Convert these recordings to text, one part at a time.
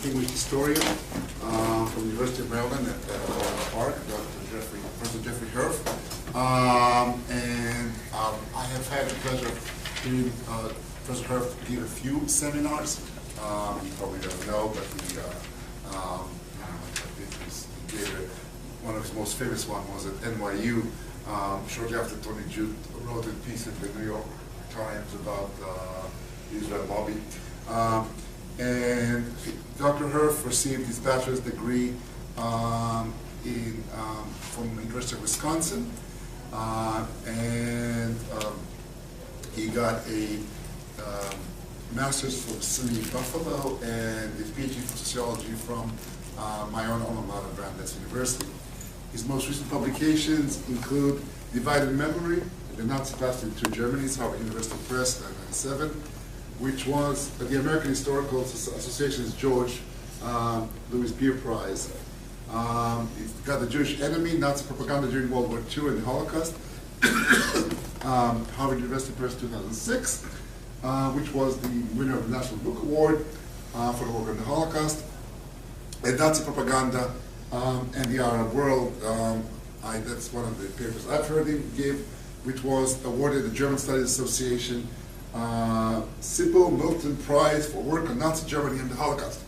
distinguished historian from the University of Maryland at Park, Professor Jeffery Herf. And I have had the pleasure of hearing Professor Herf give a few seminars. You probably don't know, but he gave one of his most famous ones was at NYU. Shortly after Tony Judt wrote a piece in the New York Times about the Israel lobby. And Dr. Herf received his bachelor's degree from the University of Wisconsin, and he got a master's from SUNY Buffalo and his PhD from sociology from my own alma mater, Brandeis University. His most recent publications include Divided Memory, The Nazi Past in Two Germanys, Harvard University Press, 1997, which was the American Historical Association's George Louis Beer Prize. He's got The Jewish Enemy, Nazi Propaganda During World War II and the Holocaust, Harvard University Press 2006, which was the winner of the National Book Award for the work on the Holocaust, and Nazi Propaganda and the Arab World. That's one of the papers I've heard him give, which was awarded the German Studies Association Sybil Milton Prize for work on Nazi Germany and the Holocaust,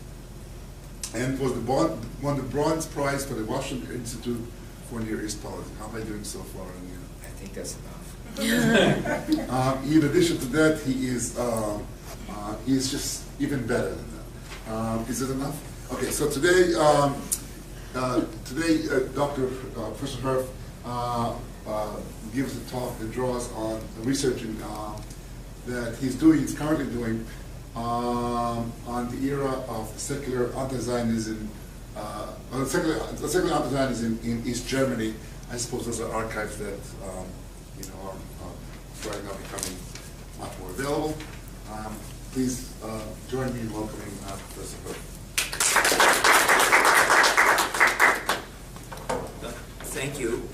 and was won the Bronze Prize for the Washington Institute for Near East Politics. How am I doing so far? I think that's enough. In addition to that, he is just even better than that. Is it enough? Okay, so today, Professor Herf gives a talk that draws on research that he's currently doing on the era of secular anti-Zionism, secular anti-Zionism in East Germany. I suppose those are archives that are right now becoming much more available. Please join me in welcoming Professor Herf. Thank you.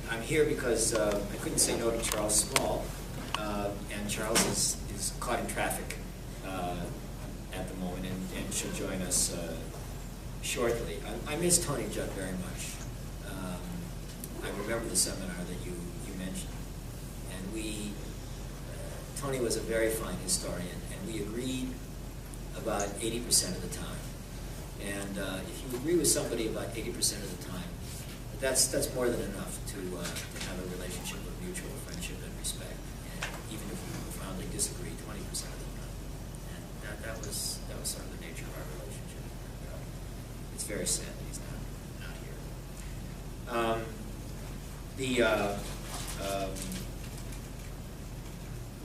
I'm here because I couldn't say no to Charles Small, and Charles is caught in traffic at the moment and should join us shortly. I miss Tony Judt very much. I remember the seminar that you mentioned, and Tony was a very fine historian, and we agreed about 80% of the time. And if you agree with somebody about 80% of the time, that's more than enough to have a relationship of mutual friendship and respect. And even if you profoundly disagree 20% of the time, and that was sort of the nature of our relationship. It's very sad that he's not here.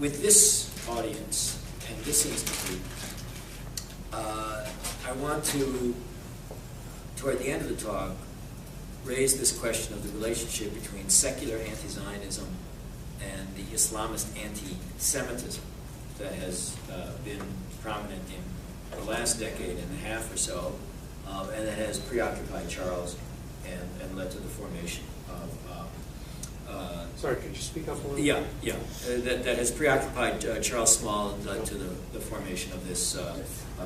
With this audience and this institute, I want to, toward the end of the talk, raise this question of the relationship between secular anti-Zionism and the Islamist anti-Semitism that has been prominent in the last decade and a half or so, and that has preoccupied Charles and led to the formation of... Sorry, could you speak up a little? Yeah. That has preoccupied Charles Small and led to the formation of this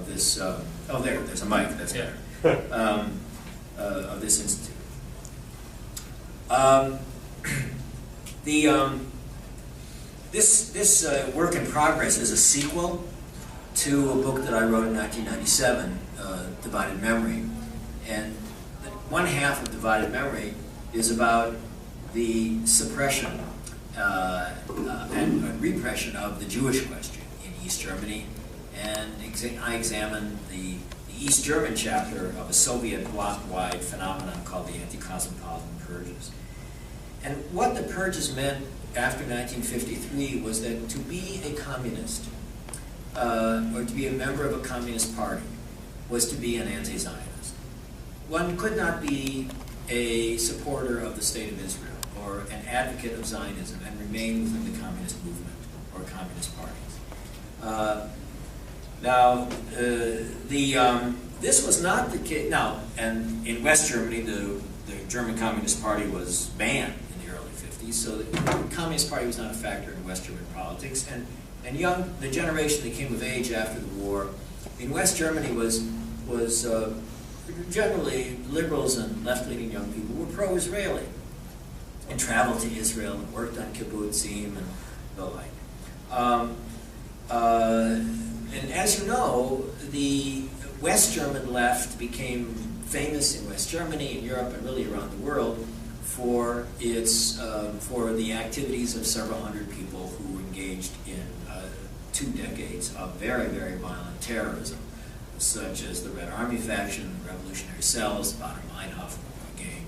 there's a mic. That's better. Of this institute. This work in progress is a sequel to a book that I wrote in 1997, Divided Memory, and one half of Divided Memory is about the suppression and repression of the Jewish question in East Germany, and I examined the East German chapter of a Soviet bloc-wide phenomenon called the anti-cosmopolitan purges. And what the purges meant after 1953 was that to be a communist, or to be a member of a communist party, was to be an anti-Zionist. One could not be a supporter of the State of Israel or an advocate of Zionism and remain within the communist movement or communist parties. This was not the case. Now, and in West Germany, the German Communist Party was banned in the early 50s, so the Communist Party was not a factor in West German politics. And the generation that came of age after the war in West Germany was generally liberals and left-leaning young people were pro-Israeli and traveled to Israel and worked on kibbutzim and the like. And as you know, the West German left became famous in West Germany, in Europe, and really around the world for its for the activities of several hundred people who engaged in 2 decades of very, very violent terrorism, such as the Red Army faction, the Revolutionary Cells, the Baader-Meinhof gang,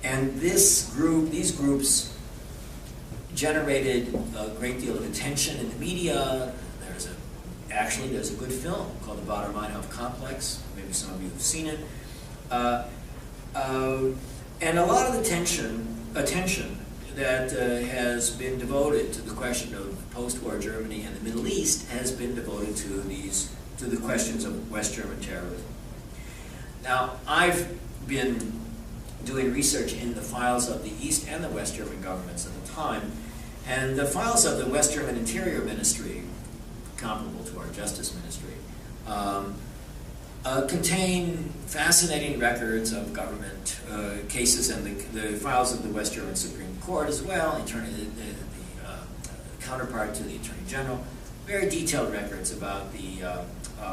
and these groups generated a great deal of attention in the media. Actually, there's a good film called the Baader-Meinhof Complex. Maybe some of you have seen it. And a lot of the attention that has been devoted to the question of post-war Germany and the Middle East has been devoted to the questions of West German terrorism. Now, I've been doing research in the files of the East and the West German governments at the time, and the files of the West German Interior Ministry, comparable to our Justice Ministry, contain fascinating records of government cases, and the files of the West German Supreme Court as well, the counterpart to the Attorney General, very detailed records about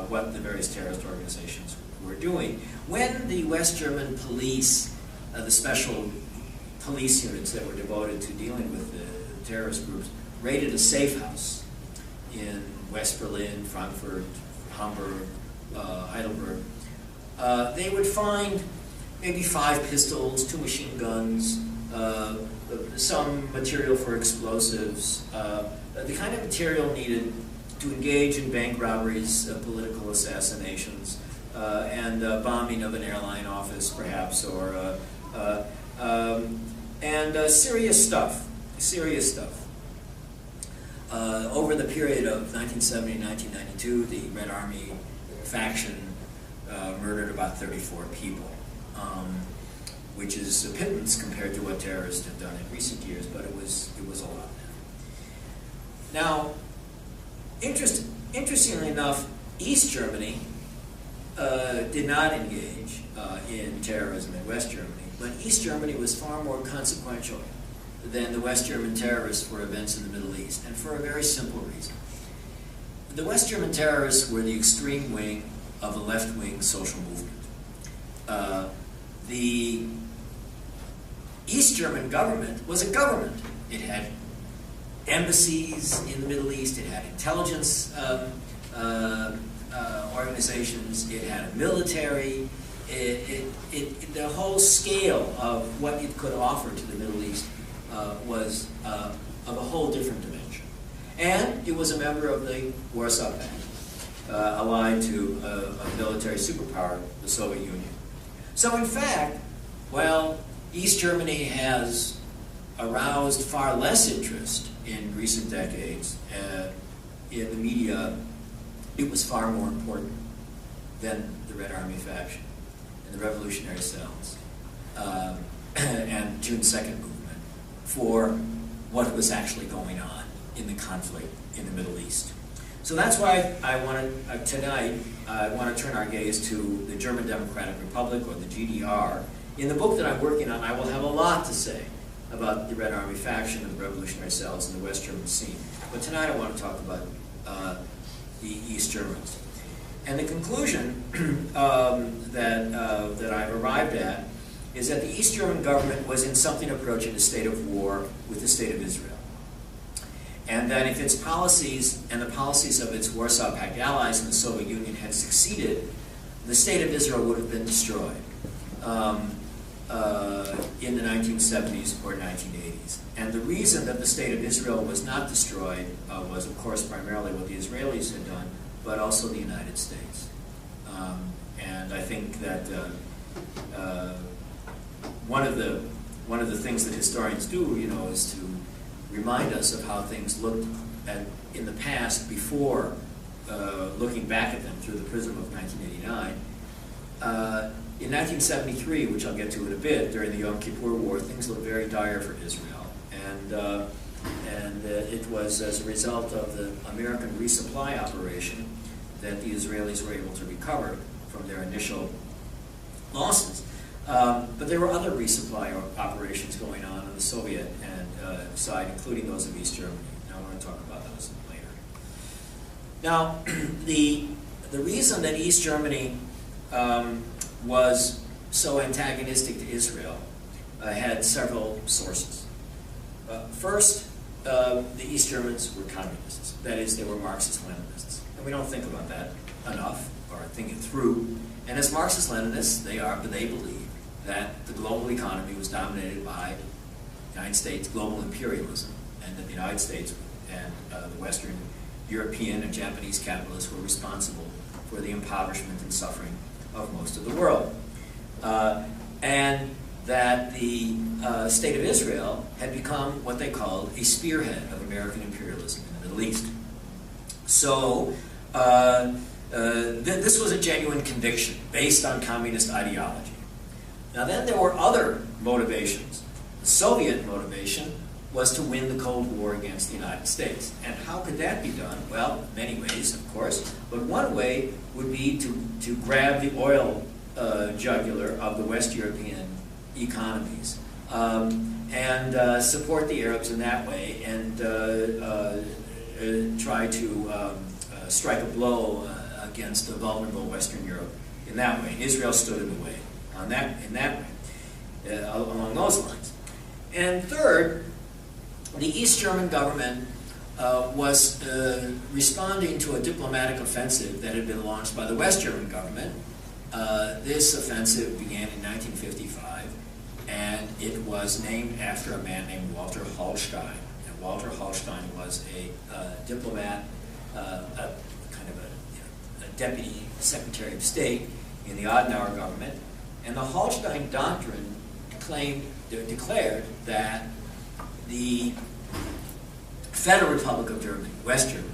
what the various terrorist organizations were doing. When the West German police, the special police units that were devoted to dealing with the terrorist groups, raided a safe house in West Berlin, Frankfurt, Hamburg, Heidelberg, they would find maybe 5 pistols, 2 machine guns, some material for explosives, the kind of material needed to engage in bank robberies, political assassinations, and bombing of an airline office, perhaps, or serious stuff. Over the period of 1970 and 1992, the Red Army faction murdered about 34 people, which is a pittance compared to what terrorists have done in recent years, but it was a lot. Now, interestingly enough, East Germany did not engage in terrorism in West Germany, but East Germany was far more consequential than the West German terrorists for events in the Middle East, and for a very simple reason. The West German terrorists were the extreme wing of a left-wing social movement. The East German government was a government. It had embassies in the Middle East, it had intelligence organizations, it had a military, the whole scale of what it could offer to the Middle East was of a whole different dimension. And it was a member of the Warsaw Pact, allied to a military superpower, the Soviet Union. So in fact, while East Germany has aroused far less interest in recent decades in the media, it was far more important than the Red Army faction and the Revolutionary Cells and June 2nd movement for what was actually going on in the conflict in the Middle East. So that's why tonight I want to turn our gaze to the German Democratic Republic, or the GDR. In the book that I'm working on, I will have a lot to say about the Red Army faction and the Revolutionary Cells and the West German scene. But tonight I want to talk about the East Germans. And the conclusion that I've arrived at is that the East German government was in something approaching a state of war with the State of Israel. And that if its policies and the policies of its Warsaw Pact allies in the Soviet Union had succeeded, the State of Israel would have been destroyed in the 1970s or 1980s. And the reason that the State of Israel was not destroyed was, of course, primarily what the Israelis had done, but also the United States. And I think that one of the things that historians do, is to remind us of how things looked in the past before looking back at them through the prism of 1989. In 1973, which I'll get to in a bit, during the Yom Kippur War, things looked very dire for Israel, and it was as a result of the American resupply operation that the Israelis were able to recover from their initial losses. But there were other resupply operations going on the Soviet side, including those of East Germany. Now I want to talk about those later. Now, the reason that East Germany was so antagonistic to Israel had several sources. First, the East Germans were communists. That is, they were Marxist-Leninists. And we don't think about that enough, or think it through. And as Marxist-Leninists, they believed that the global economy was dominated by the United States global imperialism, and that the United States and the Western European and Japanese capitalists were responsible for the impoverishment and suffering of most of the world. And that the State of Israel had become what they called a spearhead of American imperialism in the Middle East. So this was a genuine conviction based on communist ideology. Now then there were other motivations. The Soviet motivation was to win the Cold War against the United States. And how could that be done? Well, many ways, of course. But one way would be to grab the oil jugular of the West European economies and support the Arabs in that way, and try to strike a blow against the vulnerable Western Europe in that way. Israel stood in the way in that way, along those lines. And third, the East German government was responding to a diplomatic offensive that had been launched by the West German government. This offensive began in 1955, and it was named after a man named Walter Hallstein. And Walter Hallstein was a diplomat, kind of a deputy secretary of state in the Adenauer government. And the Hallstein Doctrine declared that the Federal Republic of Germany, West Germany,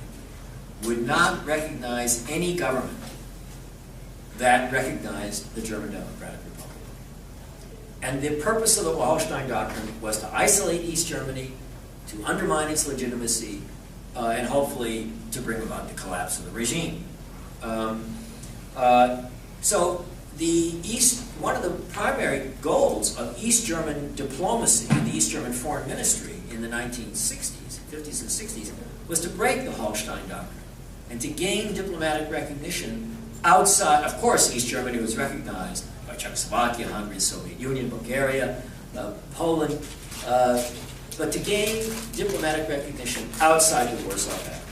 would not recognize any government that recognized the German Democratic Republic. And the purpose of the Hallstein Doctrine was to isolate East Germany, to undermine its legitimacy, and hopefully to bring about the collapse of the regime. So one of the primary goals of East German diplomacy and the East German foreign ministry in the 1960s, 50s and 60s, was to break the Hallstein Doctrine and to gain diplomatic recognition outside. Of course, East Germany was recognized by Czechoslovakia, Hungary, the Soviet Union, Bulgaria, Poland, but to gain diplomatic recognition outside the Warsaw Pact.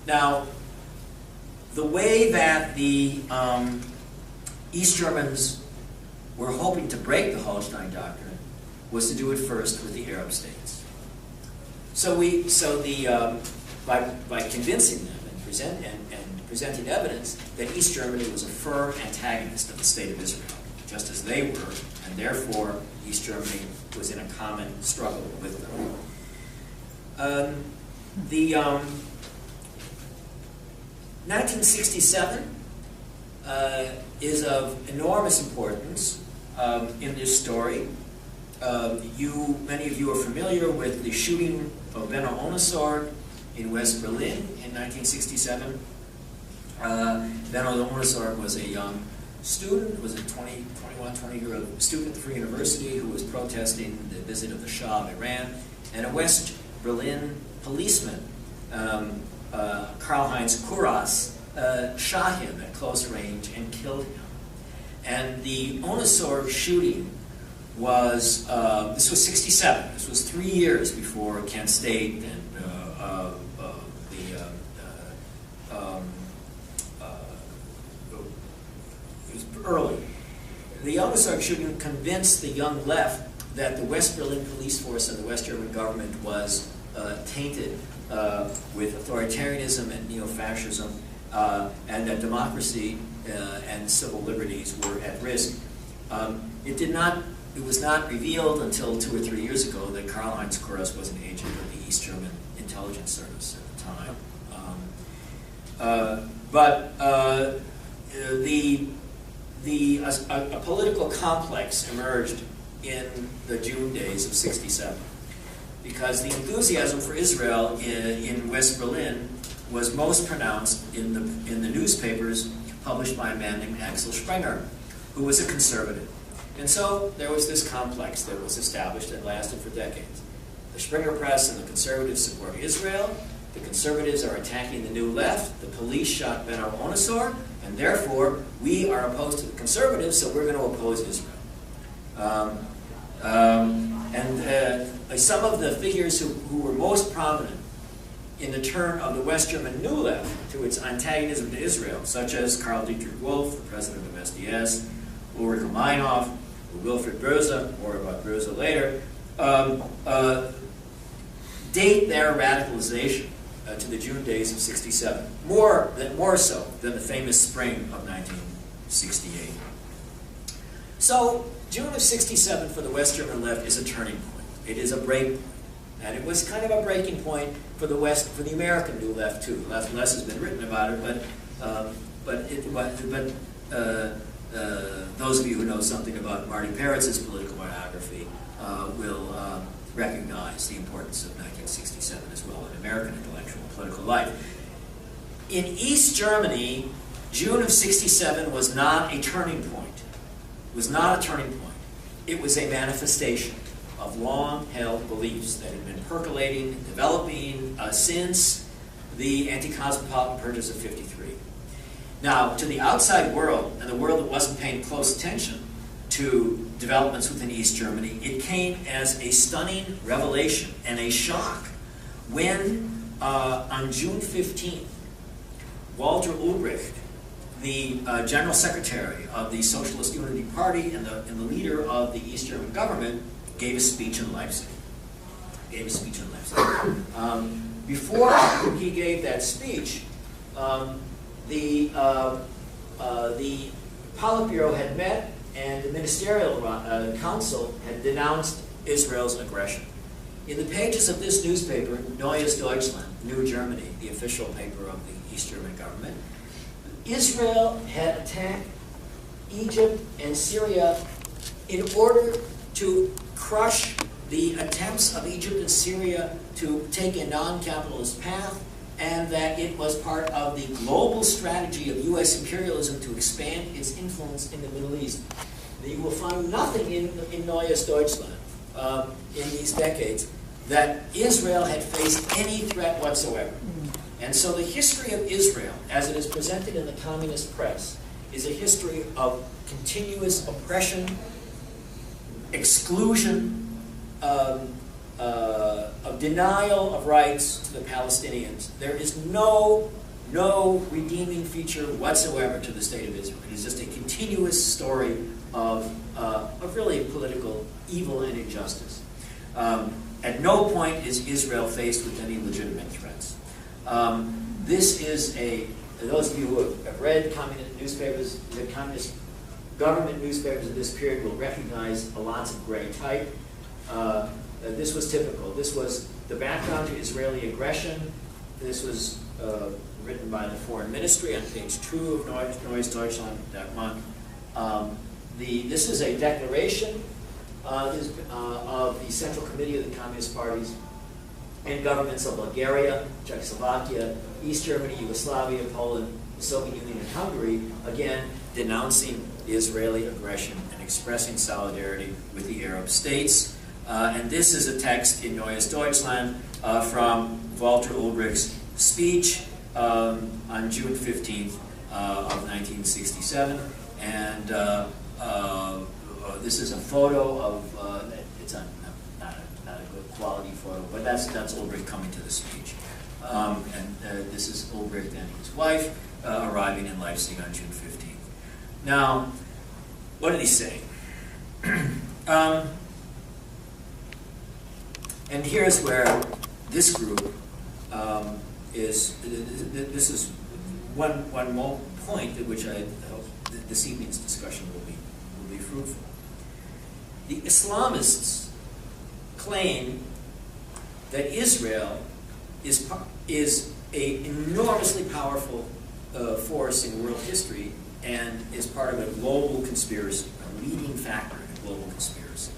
Now, the way that the East Germans were hoping to break the Hallstein Doctrine was to do it first with the Arab states. By convincing them and presenting evidence that East Germany was a firm antagonist of the State of Israel, just as they were, and therefore East Germany was in a common struggle with them. 1967 is of enormous importance in this story. Many of you are familiar with the shooting of Ben-Atar in West Berlin in 1967. Ben-Atar was a young student, was a 20-year-old student at the Free University who was protesting the visit of the Shah of Iran, and a West Berlin policeman, Karl-Heinz Kurras, shot him at close range and killed him. And the Onosor shooting was, this was 67, this was 3 years before Kent State and it was early. The Onosor shooting convinced the young left that the West Berlin police force and the West German government was tainted with authoritarianism and neo-fascism, and that democracy and civil liberties were at risk. It was not revealed until 2 or 3 years ago that Karl-Heinz Kurras was an agent of the East German intelligence service at the time. A political complex emerged in the June days of '67. because the enthusiasm for Israel in West Berlin was most pronounced in the newspapers published by a man named Axel Springer, who was a conservative. And so there was this complex that was established and lasted for decades. The Springer Press and the conservatives support Israel. The conservatives are attacking the New Left. The police shot Ben-Atar, and therefore we are opposed to the conservatives, so we're going to oppose Israel. Some of the figures who were most prominent in the turn of the West German New Left to its antagonism to Israel, such as Karl Dietrich Wolff, the president of SDS, Ulrich Meinhof, Wilfried Böse, more about Böse later, date their radicalization to the June days of '67, more so than the famous spring of 1968. So, June of '67 for the West German left is a turning point. It is a break point. And it was kind of a breaking point for the American New Left too. Less has been written about it, but those of you who know something about Marty Peretz's political biography will recognize the importance of 1967 as well in American intellectual and political life. In East Germany, June of '67 was not a turning point. It was not a turning point. It was a manifestation of long-held beliefs that had been percolating and developing since the anti-cosmopolitan purges of '53. Now, to the outside world, and the world that wasn't paying close attention to developments within East Germany, it came as a stunning revelation and a shock when, on June 15th, Walter Ulbricht, the General Secretary of the Socialist Unity Party and the leader of the East German government, gave a speech in Leipzig. Before he gave that speech, the Politburo had met, and the Ministerial Council had denounced Israel's aggression. In the pages of this newspaper, Neues Deutschland, New Germany, the official paper of the East German government, Israel had attacked Egypt and Syria in order to crush the attempts of Egypt and Syria to take a non-capitalist path, and that it was part of the global strategy of U.S. imperialism to expand its influence in the Middle East. You will find nothing in Neues Deutschland in these decades that Israel had faced any threat whatsoever. And so the history of Israel, as it is presented in the communist press, is a history of continuous oppression, exclusion, of denial of rights to the Palestinians. There is no redeeming feature whatsoever to the state of Israel. It is just a continuous story of really political evil and injustice. At no point is Israel faced with any legitimate threats. This is those of you who have read communist newspapers, the communist government newspapers of this period will recognize lots of gray type. This was typical. This was the background to Israeli aggression. This was written by the Foreign Ministry on page 2 of Neues Deutschland that month. This is a declaration of the Central Committee of the Communist Parties and governments of Bulgaria, Czechoslovakia, East Germany, Yugoslavia, Poland, the Soviet Union, and Hungary, again denouncing the Israeli aggression and expressing solidarity with the Arab states. And this is a text in Neues Deutschland from Walter Ulbricht's speech on June 15th of 1967. And this is a photo of, it's not a good quality photo, but that's Ulbricht coming to the speech. This is Ulbricht and his wife arriving in Leipzig on June 15th. Now, what did he say? And here's where this group this is one more point at which I hope this evening's discussion will be fruitful. The Islamists claim that Israel is an enormously powerful force in world history and is part of a global conspiracy, a leading factor in a global conspiracy.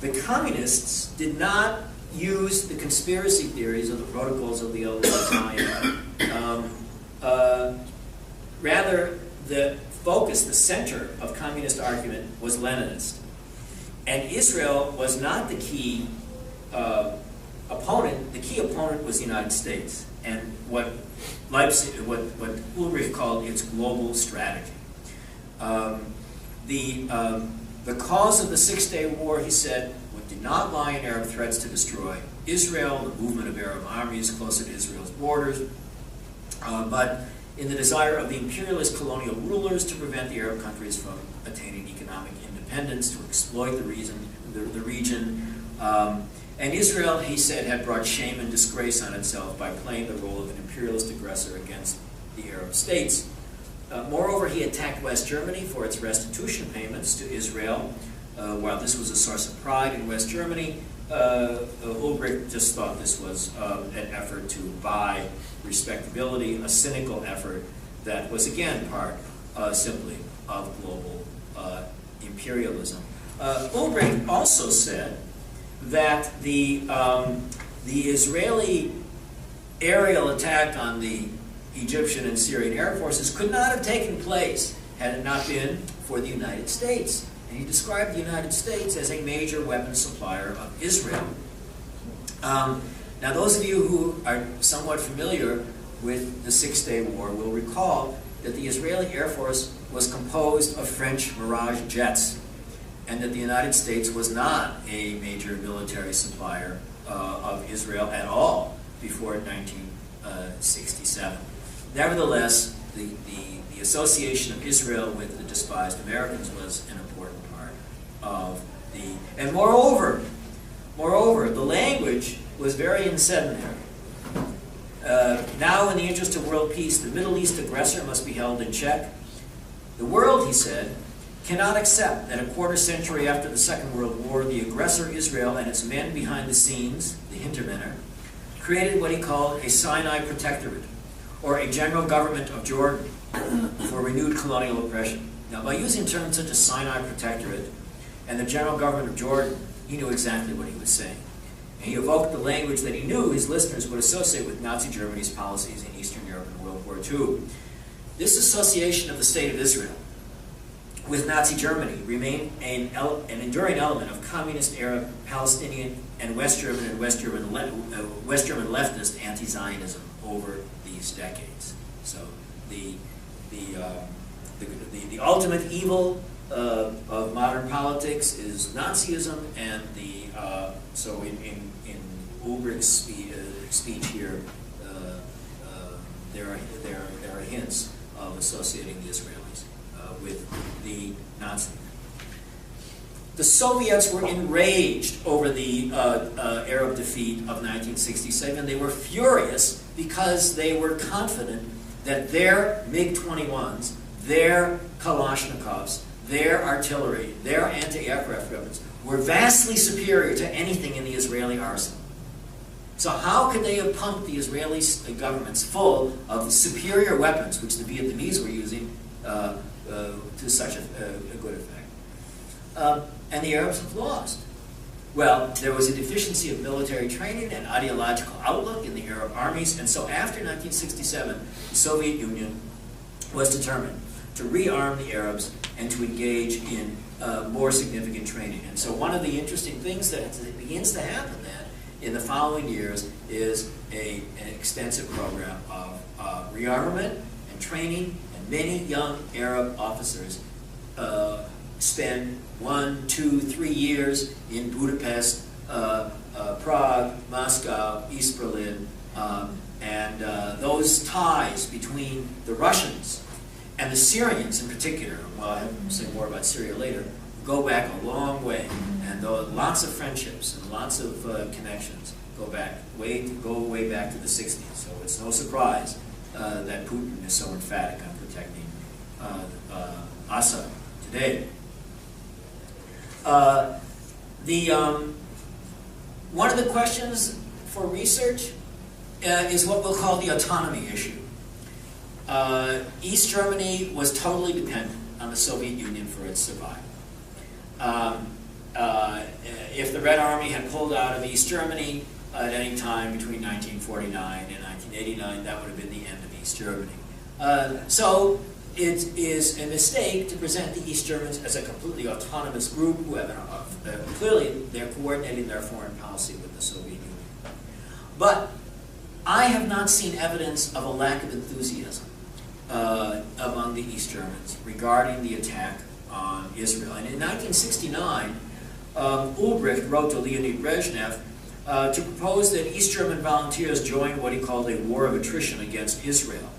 the communists did not use the conspiracy theories of the protocols of the Elders of Zion. Rather, the focus, the center of communist argument was Leninist. And Israel was not the key opponent. The key opponent was the United States, and what Ulbricht called its global strategy. The cause of the Six-Day War, he said, did not lie in Arab threats to destroy Israel, the movement of Arab armies closer to Israel's borders, but in the desire of the imperialist colonial rulers to prevent the Arab countries from attaining economic independence, to exploit the region. And Israel, he said, had brought shame and disgrace on itself by playing the role of an imperialist aggressor against the Arab states. Moreover, he attacked West Germany for its restitution payments to Israel. While this was a source of pride in West Germany, Ulbricht just thought this was an effort to buy respectability, a cynical effort that was, again, part simply of global imperialism. Ulbricht also said that the Israeli aerial attack on the Egyptian and Syrian air forces could not have taken place had it not been for the United States. And he described the United States as a major weapons supplier of Israel. Now, those of you who are somewhat familiar with the Six-Day War will recall that the Israeli Air Force was composed of French Mirage jets, and that the United States was not a major military supplier of Israel at all before 1967. Nevertheless, the association of Israel with the despised Americans was an important part of the... And moreover, the language was very incendiary. Now, in the interest of world peace, the Middle East aggressor must be held in check. The world, he said, cannot accept that a quarter century after the Second World War, the aggressor Israel and its men behind the scenes, the Hintermänner, created what he called a Sinai protectorate, or a general government of Jordan, for renewed colonial oppression. Now, by using terms such as Sinai protectorate and the general government of Jordan, he knew exactly what he was saying. And he evoked the language that he knew his listeners would associate with Nazi Germany's policies in Eastern Europe in World War II. This association of the State of Israel with Nazi Germany remained an enduring element of communist Arab, Palestinian, and West German leftist anti-Zionism over these decades. So the ultimate evil of modern politics is Nazism, and so in Ulbricht's speech here, there are hints of associating the Israelis with the Nazis. The Soviets were enraged over the Arab defeat of 1967. They were furious because they were confident that their MiG-21s, their Kalashnikovs, their artillery, their anti-aircraft weapons were vastly superior to anything in the Israeli arsenal. So how could they have pumped the Israeli governments full of superior weapons, which the Vietnamese were using to such a good effect? And the Arabs have lost. Well, there was a deficiency of military training and ideological outlook in the Arab armies, and so after 1967, the Soviet Union was determined to rearm the Arabs and to engage in more significant training. And so one of the interesting things that begins to happen then in the following years is an extensive program of rearmament and training, and many young Arab officers spend 1, 2, 3 years in Budapest, Prague, Moscow, East Berlin, and those ties between the Russians and the Syrians in particular, well, I have to say more about Syria later, go back a long way, and lots of friendships and lots of connections go way back to the 60s. So it's no surprise that Putin is so emphatic on protecting Assad today. One of the questions for research is what we'll call the autonomy issue. East Germany was totally dependent on the Soviet Union for its survival. if the Red Army had pulled out of East Germany at any time between 1949 and 1989, that would have been the end of East Germany. So it is a mistake to present the East Germans as a completely autonomous group who have clearly they're coordinating their foreign policy with the Soviet Union. But I have not seen evidence of a lack of enthusiasm among the East Germans regarding the attack on Israel. And in 1969, Ulbricht wrote to Leonid Brezhnev to propose that East German volunteers join what he called a war of attrition against Israel.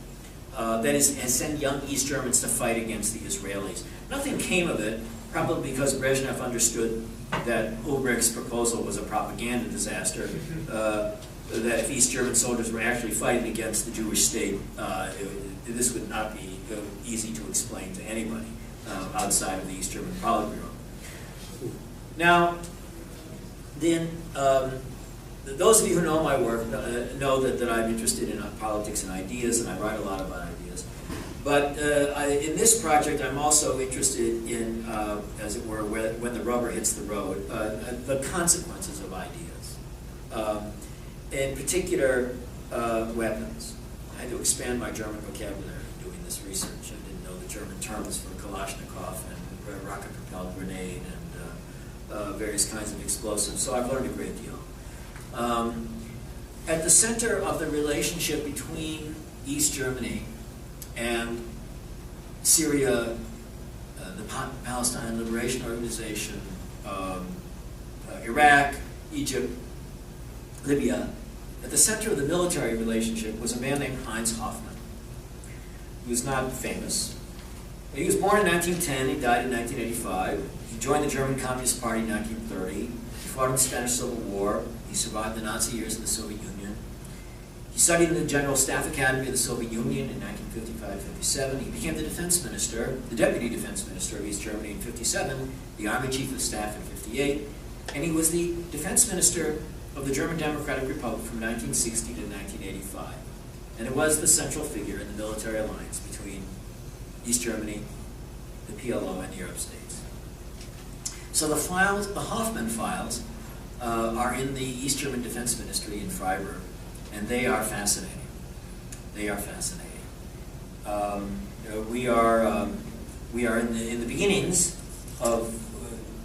That is, and send young East Germans to fight against the Israelis. Nothing came of it, probably because Brezhnev understood that Ulbricht's proposal was a propaganda disaster, that if East German soldiers were actually fighting against the Jewish state, this would not be easy to explain to anybody outside of the East German Politburo. Now, then, those of you who know my work know that I'm interested in politics and ideas, and I write a lot about ideas. But in this project, I'm also interested in, as it were, when the rubber hits the road, the consequences of ideas. In particular, weapons. I had to expand my German vocabulary doing this research. I didn't know the German terms for Kalashnikov and rocket-propelled grenade and various kinds of explosives, so I've learned a great deal. At the center of the relationship between East Germany and Syria, the Palestine Liberation Organization, Iraq, Egypt, Libya, at the center of the military relationship was a man named Heinz Hoffmann, who was not famous. He was born in 1910, he died in 1985. He joined the German Communist Party in 1930. He fought in the Spanish Civil War. He survived the Nazi years in the Soviet Union. He studied in the General Staff Academy of the Soviet Union in 1955-57. He became the defense minister, the deputy defense minister of East Germany in 57, the Army Chief of Staff in 58, and he was the defense minister of the German Democratic Republic from 1960 to 1985. And it was the central figure in the military alliance between East Germany, the PLO, and the Arab states. So the files, the Hoffmann files, are in the East German Defense Ministry in Freiburg, and they are fascinating. They are fascinating. We are in the beginnings of.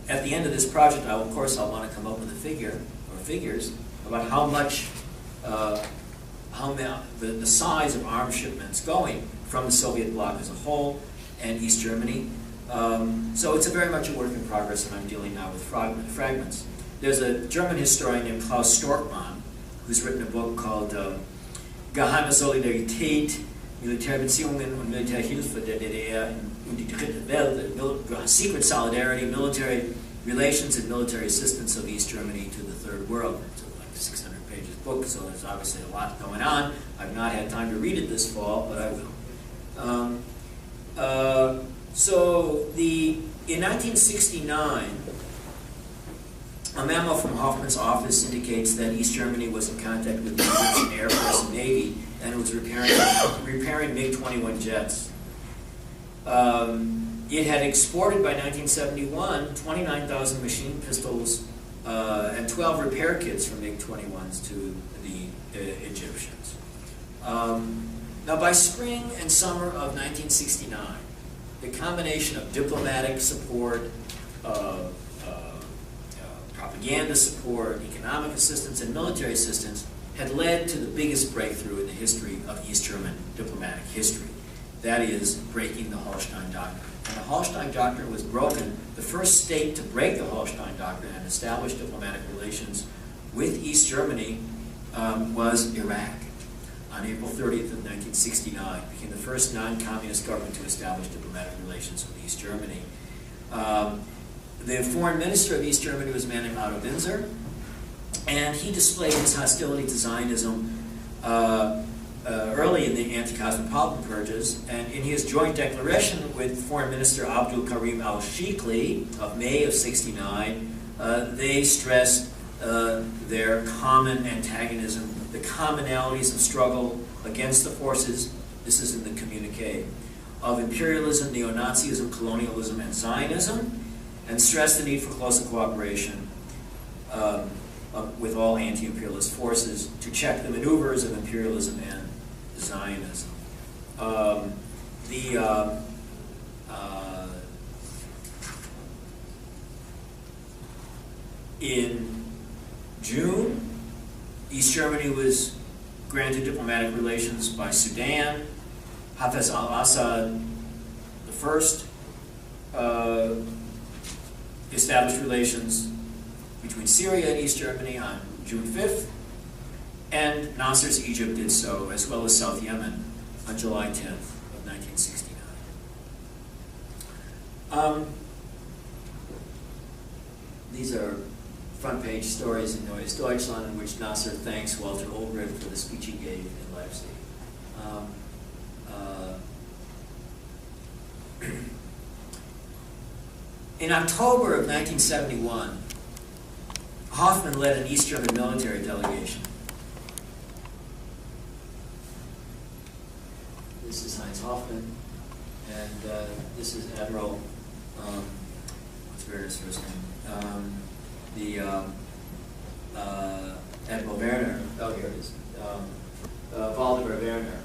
At the end of this project, of course, I'll want to come up with a figure or figures about how much, the size of arms shipments going from the Soviet bloc as a whole and East Germany. So it's very much a work in progress, and I'm dealing now with fragments. There's a German historian named Klaus Storkmann who's written a book called Geheime Solidarität, Militärbeziehungen und Militärhilfe der DDR und die Dritte Welt, Secret Solidarity, Military Relations and Military Assistance of East Germany to the Third World. It's like a 600 pages book, so there's obviously a lot going on. I've not had time to read it this fall, but I will. In 1969, a memo from Hoffmann's office indicates that East Germany was in contact with the Egyptian Air Force and Navy, and it was repairing MiG-21 jets. It had exported by 1971 29,000 machine pistols and 12 repair kits for MiG-21s to the Egyptians. Now, by spring and summer of 1969, the combination of diplomatic support, propaganda support, economic assistance, and military assistance had led to the biggest breakthrough in the history of East German diplomatic history. That is, breaking the Holstein Doctrine. And the Holstein Doctrine was broken. The first state to break the Holstein Doctrine and establish diplomatic relations with East Germany was Iraq. On April 30th of 1969, became the first non-communist government to establish diplomatic relations with East Germany. The foreign minister of East Germany was a man named Otto Winzer, and he displayed his hostility to Zionism early in the anti-cosmopolitan purges, and in his joint declaration with Foreign Minister Abdul Karim al-Shikli of May of '69, they stressed their common antagonism, the commonalities of struggle against the forces, this is in the communique, of imperialism, neo-Nazism, colonialism, and Zionism, and stressed the need for closer cooperation with all anti-imperialist forces to check the maneuvers of imperialism and Zionism. In June, East Germany was granted diplomatic relations by Sudan. Hafez al-Assad I established relations between Syria and East Germany on June 5th, and Nasser's Egypt did so, as well as South Yemen, on July 10th of 1969. These are front-page stories in Neues Deutschland in which Nasser thanks Walter Ulbricht for the speech he gave in Leipzig. In October of 1971, Hoffman led an East German military delegation. This is Heinz Hoffman, and this is Admiral, what's Werner's first name? Admiral Werner, oh here it is, Waldemar Werner.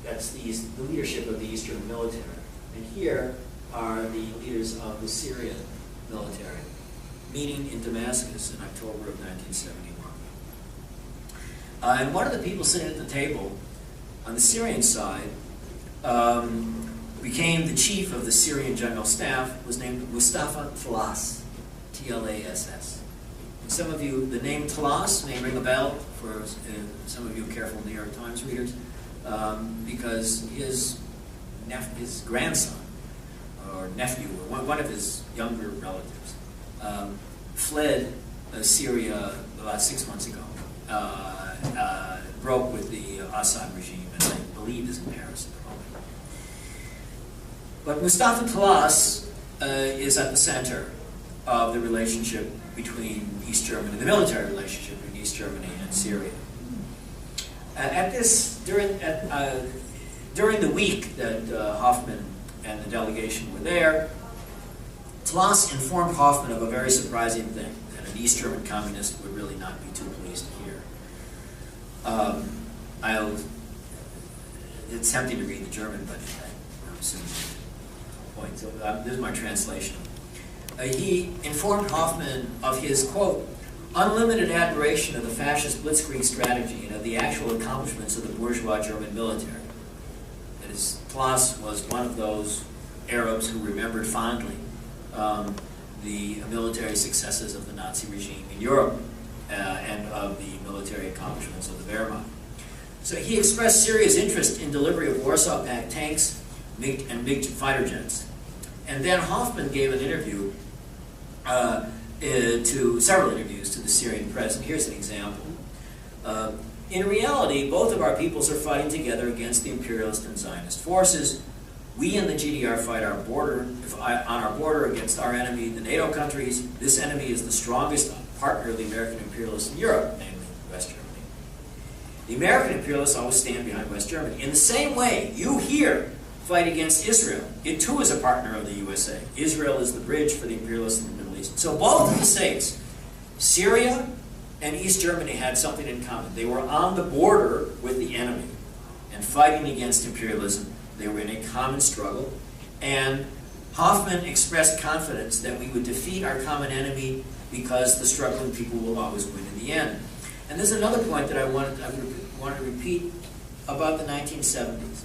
That's the leadership of the East German military. And here are the leaders of the Syrian military, meeting in Damascus in October of 1971. And one of the people sitting at the table on the Syrian side became the chief of the Syrian General Staff, was named Mustafa Tlass, T-L-A-S-S. And some of you, the name Tlass may ring a bell for some of you careful New York Times readers, because his grandson, or nephew, or one of his younger relatives, fled Syria about 6 months ago, broke with the Assad regime, and I believe is in Paris at the moment. But Mustafa Tlass is at the center of the relationship between East Germany, the military relationship between East Germany and Syria. During the week that Hoffman and the delegation were there, Tlass informed Hoffman of a very surprising thing that an East German communist would really not be too pleased to hear. It's tempting to read the German, but I'm assuming the point. So this is my translation. He informed Hoffman of his, quote, unlimited admiration of the fascist blitzkrieg strategy and of the actual accomplishments of the bourgeois German military. That is, Tlass was one of those Arabs who remembered fondly the military successes of the Nazi regime in Europe and of the military accomplishments of the Wehrmacht. So he expressed serious interest in delivery of Warsaw Pact tanks and MiG fighter jets. And then Hoffman gave an interview several interviews to the Syrian press, and here's an example. In reality, both of our peoples are fighting together against the imperialist and Zionist forces. We in the GDR fight on our border against our enemy, the NATO countries. This enemy is the strongest partner of the American imperialists in Europe, namely West Germany. The American imperialists always stand behind West Germany. In the same way, you here fight against Israel. It too is a partner of the USA. Israel is the bridge for the imperialists in the Middle East. So both of the states, Syria and East Germany, had something in common. They were on the border with the enemy and fighting against imperialism. They were in a common struggle. And Hoffman expressed confidence that we would defeat our common enemy because the struggling people will always win in the end. And there's another point that I want to repeat about the 1970s.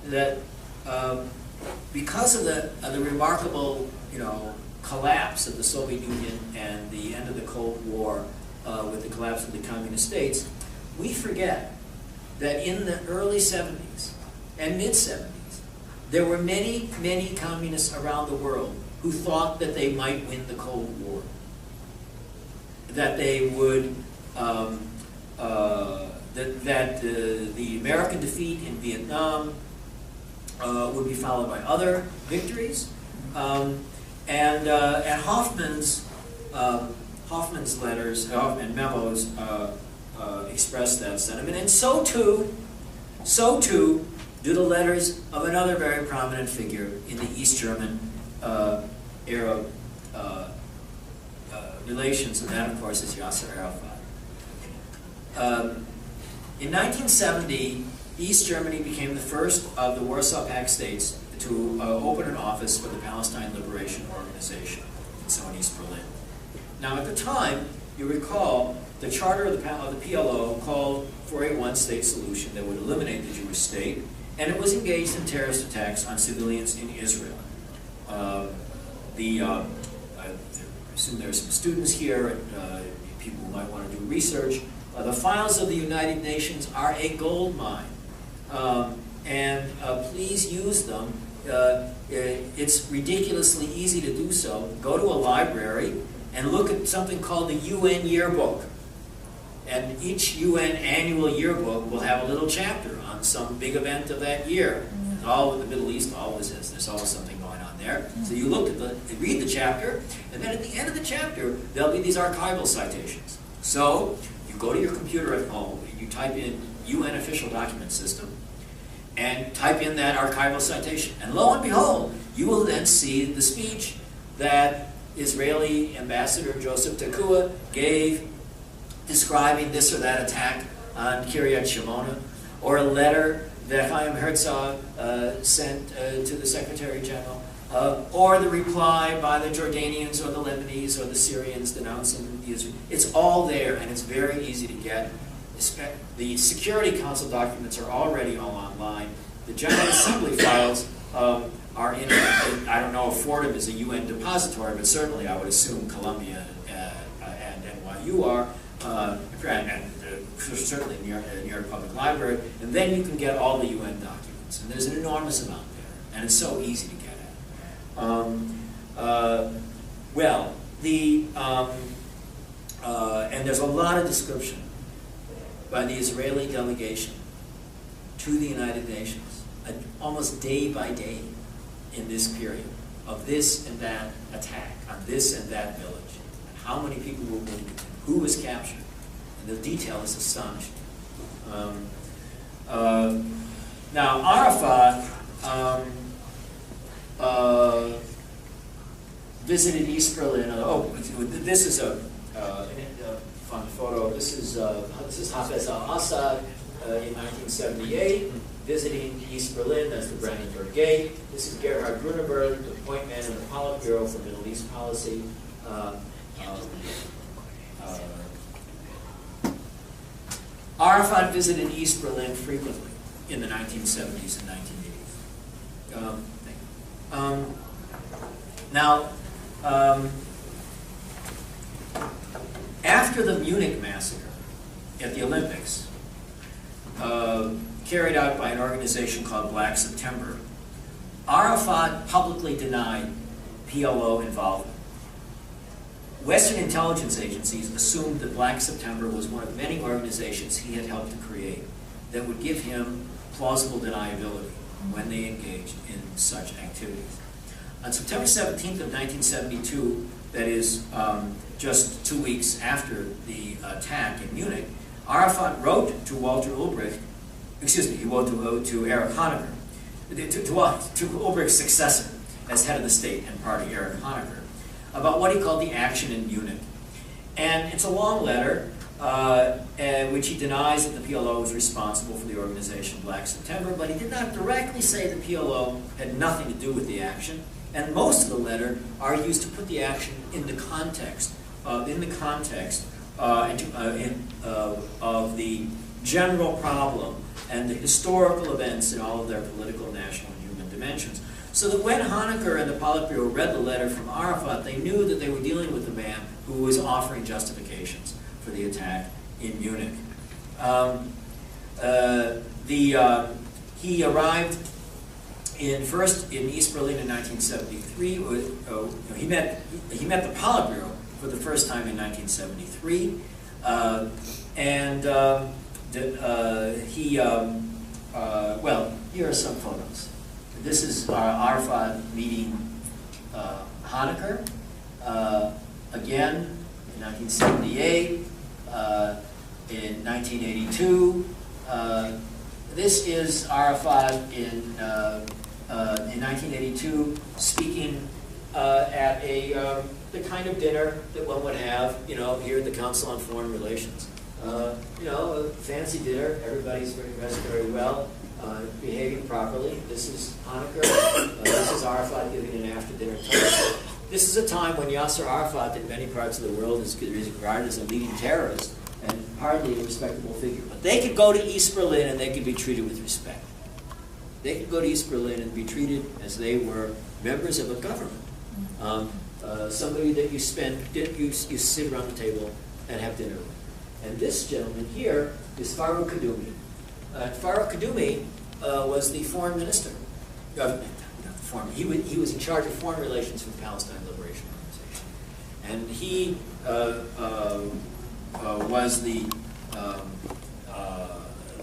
That because of the remarkable, collapse of the Soviet Union and the end of the Cold War with the collapse of the communist states, we forget that in the early 70s and mid-70s, there were many, many communists around the world who thought that they might win the Cold War, that they would, the American defeat in Vietnam would be followed by other victories, and Hoffman's letters and memos expressed that sentiment, and so too do the letters of another very prominent figure in the East German era relations, and that, of course, is Yasser Arafat. In 1970, East Germany became the first of the Warsaw Pact states to open an office for the Palestine Liberation Organization, so in East Berlin. Now, at the time, you recall, the charter of the PLO called for a one-state solution that would eliminate the Jewish state, and it was engaged in terrorist attacks on civilians in Israel. I assume there are some students here, and people who might want to do research. The files of the United Nations are a gold mine, and please use them. It's ridiculously easy to do so. Go to a library and look at something called the UN Yearbook. And each UN annual yearbook will have a little chapter on some big event of that year. All the Middle East always is. There's always something going on there. So you read the chapter, and then at the end of the chapter, there'll be these archival citations. So you go to your computer at home, and you type in UN Official Document System, and type in that archival citation. And lo and behold, you will then see the speech that Israeli Ambassador Joseph Tekoa gave describing this or that attack on Kiryat Shimona, or a letter that Chaim Herzog sent to the Secretary General, or the reply by the Jordanians or the Lebanese or the Syrians denouncing the Israel. It's all there, and it's very easy to get. The Security Council documents are already all online. The General Assembly files are in, I don't know if Fordham is a UN depository, but certainly I would assume Columbia and NYU are, and certainly New York Public Library, and then you can get all the UN documents. And there's an enormous amount there, and it's so easy to get at. And there's a lot of description by the Israeli delegation to the United Nations, almost day by day in this period, of this and that attack on this and that village, and how many people were wounded, and who was captured. And the detail is astonishing. Now, Arafat visited East Berlin. This is a fun photo. This is Hafez al-Assad in 1978, visiting East Berlin. That's the Brandenburg Gate. This is Gerhard Grunenberg, the point man in the Politburo for Middle East Policy. Arafat visited East Berlin frequently in the 1970s and 1980s. After the Munich massacre at the Olympics, carried out by an organization called Black September, Arafat publicly denied PLO involvement. Western intelligence agencies assumed that Black September was one of many organizations he had helped to create that would give him plausible deniability when they engaged in such activities. On September 17th of 1972, that is just 2 weeks after the attack in Munich, Arafat wrote to Walter Ulbricht, he wrote to Erich Honecker, to Ulbricht's successor as head of the state and party, Erich Honecker, about what he called the action in Munich. And it's a long letter in which he denies that the PLO was responsible for the organization Black September, but he did not directly say the PLO had nothing to do with the action. And most of the letter argues to put the action in the context of the general problem and the historical events in all of their political, national, and human dimensions. So that when Honecker and the Politburo read the letter from Arafat, they knew that they were dealing with a man who was offering justifications for the attack in Munich. He arrived first in East Berlin in 1973. He met the Politburo for the first time in 1973, here are some photos. This is Arafat meeting Honecker again in 1978, in 1982. this is Arafat in 1982 speaking at the kind of dinner that one would have, here at the Council on Foreign Relations. A fancy dinner. Everybody's dressed very well, behaving properly. This is Hanukkah. This is Arafat giving an after-dinner talk. This is a time when Yasser Arafat, in many parts of the world, is regarded as a leading terrorist and hardly a respectable figure. But they could go to East Berlin and they could be treated with respect. They could go to East Berlin and be treated as they were members of a government. Somebody that you sit around the table and have dinner with. And this gentleman here is Farooq Kaddoumi. Farooq Kaddoumi was the foreign minister. He was in charge of foreign relations for the Palestine Liberation Organization. And he was the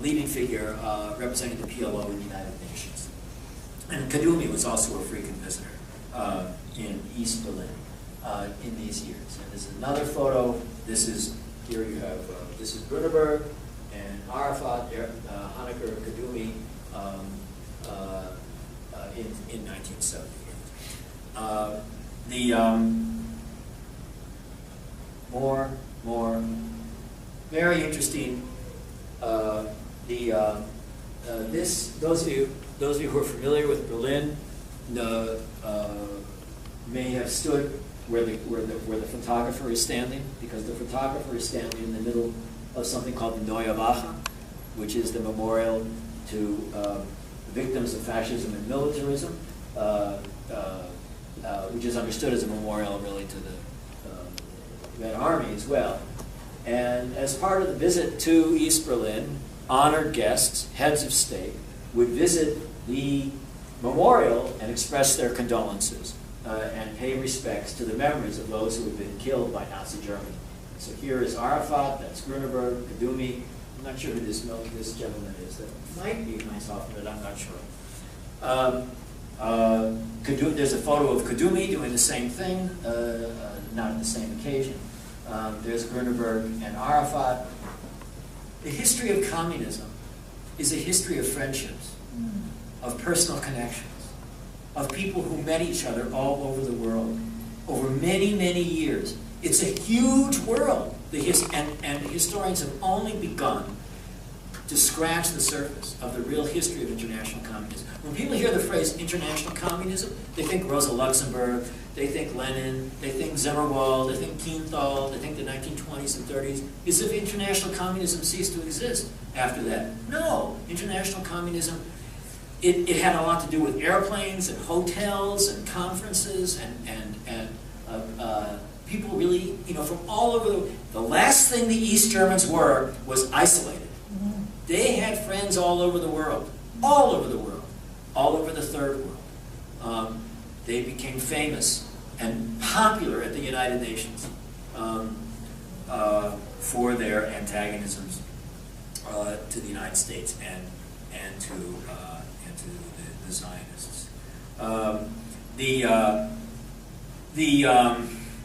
leading figure representing the PLO in the United Nations. And Kaddoumi was also a frequent visitor in East Berlin in these years. And there's another photo. Here you have, this is Grunberg and Arafat, Hanukkah, Kaddoumi in 1978. More, very interesting. Those of you who are familiar with Berlin may have stood where the photographer is standing, because the photographer is standing in the middle of something called the Neue Wache, which is the memorial to victims of fascism and militarism, which is understood as a memorial really to the Red Army as well. And as part of the visit to East Berlin, honored guests, heads of state, would visit the memorial and express their condolences and pay respects to the memories of those who had been killed by Nazi Germany. So here is Arafat, that's Grunberg, Kaddoumi. I'm not sure who this gentleman is. That might be myself, but I'm not sure. There's a photo of Kaddoumi doing the same thing, not at the same occasion. There's Grunberg and Arafat. The history of communism is a history of friendships, of personal connections, of people who met each other all over the world over many, many years. It's a huge world. And historians have only begun to scratch the surface of the real history of international communism. When people hear the phrase international communism, they think Rosa Luxemburg, they think Lenin, they think Zimmerwald, they think Kienthal, they think the 1920s and 30s, as if international communism ceased to exist after that. No, international communism, it had a lot to do with airplanes and hotels and conferences and people really, from all over the last thing the East Germans were was isolated. They had friends all over the world, all over the world, all over the Third World. They became famous and popular at the United Nations for their antagonisms to the United States and to the Zionists. The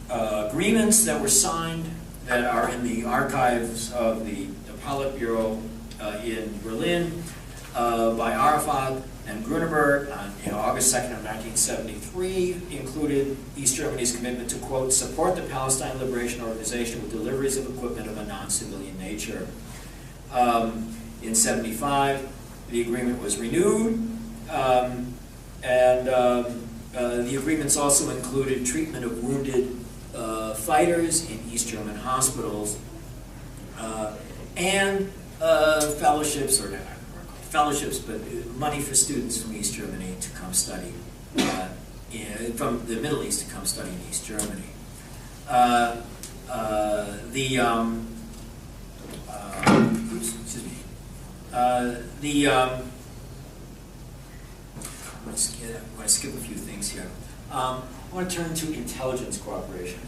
agreements that were signed that are in the archives of the Politburo in Berlin by Arafat and Grunberg on August 2nd of 1973 included East Germany's commitment to, quote, support the Palestine Liberation Organization with deliveries of equipment of a non-civilian nature. In 1975, the agreement was renewed, the agreements also included treatment of wounded fighters in East German hospitals and fellowships, or not fellowships, but money for students from East Germany to come study, from the Middle East to come study in East Germany. I'm going to skip a few things here. I want to turn to intelligence cooperation.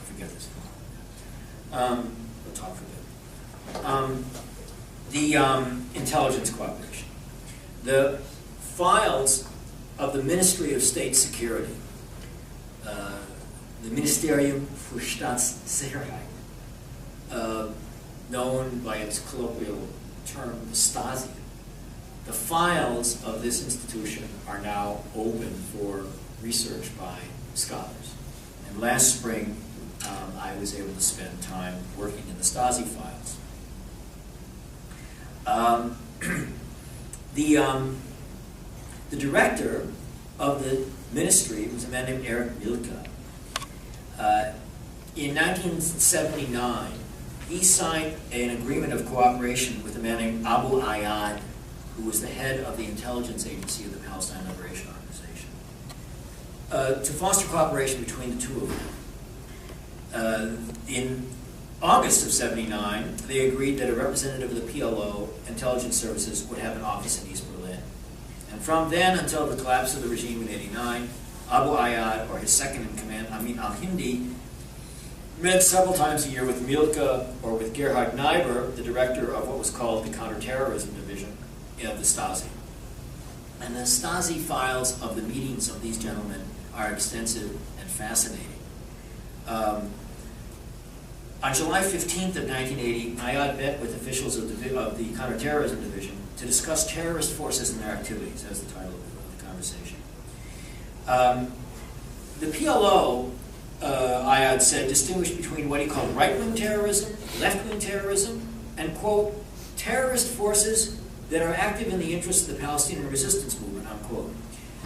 Forget this. We'll talk for a bit. the intelligence cooperation. The files of the Ministry of State Security, the Ministerium für Staatssicherheit, known by its colloquial term, the Stasi. The files of this institution are now open for research by scholars. And last spring, I was able to spend time working in the Stasi files. The director of the ministry was a man named Erich Milka. In 1979, he signed an agreement of cooperation with a man named Abu Ayyad, who was the head of the intelligence agency of the Palestine Liberation Organization, to foster cooperation between the two of them. In August of '79, they agreed that a representative of the PLO intelligence services would have an office in East Berlin. And from then until the collapse of the regime in '89, Abu Ayyad, or his second-in-command, Amin al-Hindi, met several times a year with Milka or with Gerhard Neiber, the director of what was called the Counterterrorism Division of the Stasi. And the Stasi files of the meetings of these gentlemen are extensive and fascinating. On July 15th of 1980, Ayyad met with officials of the Counterterrorism Division to discuss terrorist forces and their activities. That's the title of the conversation. The PLO, Ayyad said, distinguished between what he called right-wing terrorism, left-wing terrorism, and, quote, terrorist forces that are active in the interests of the Palestinian resistance movement, unquote.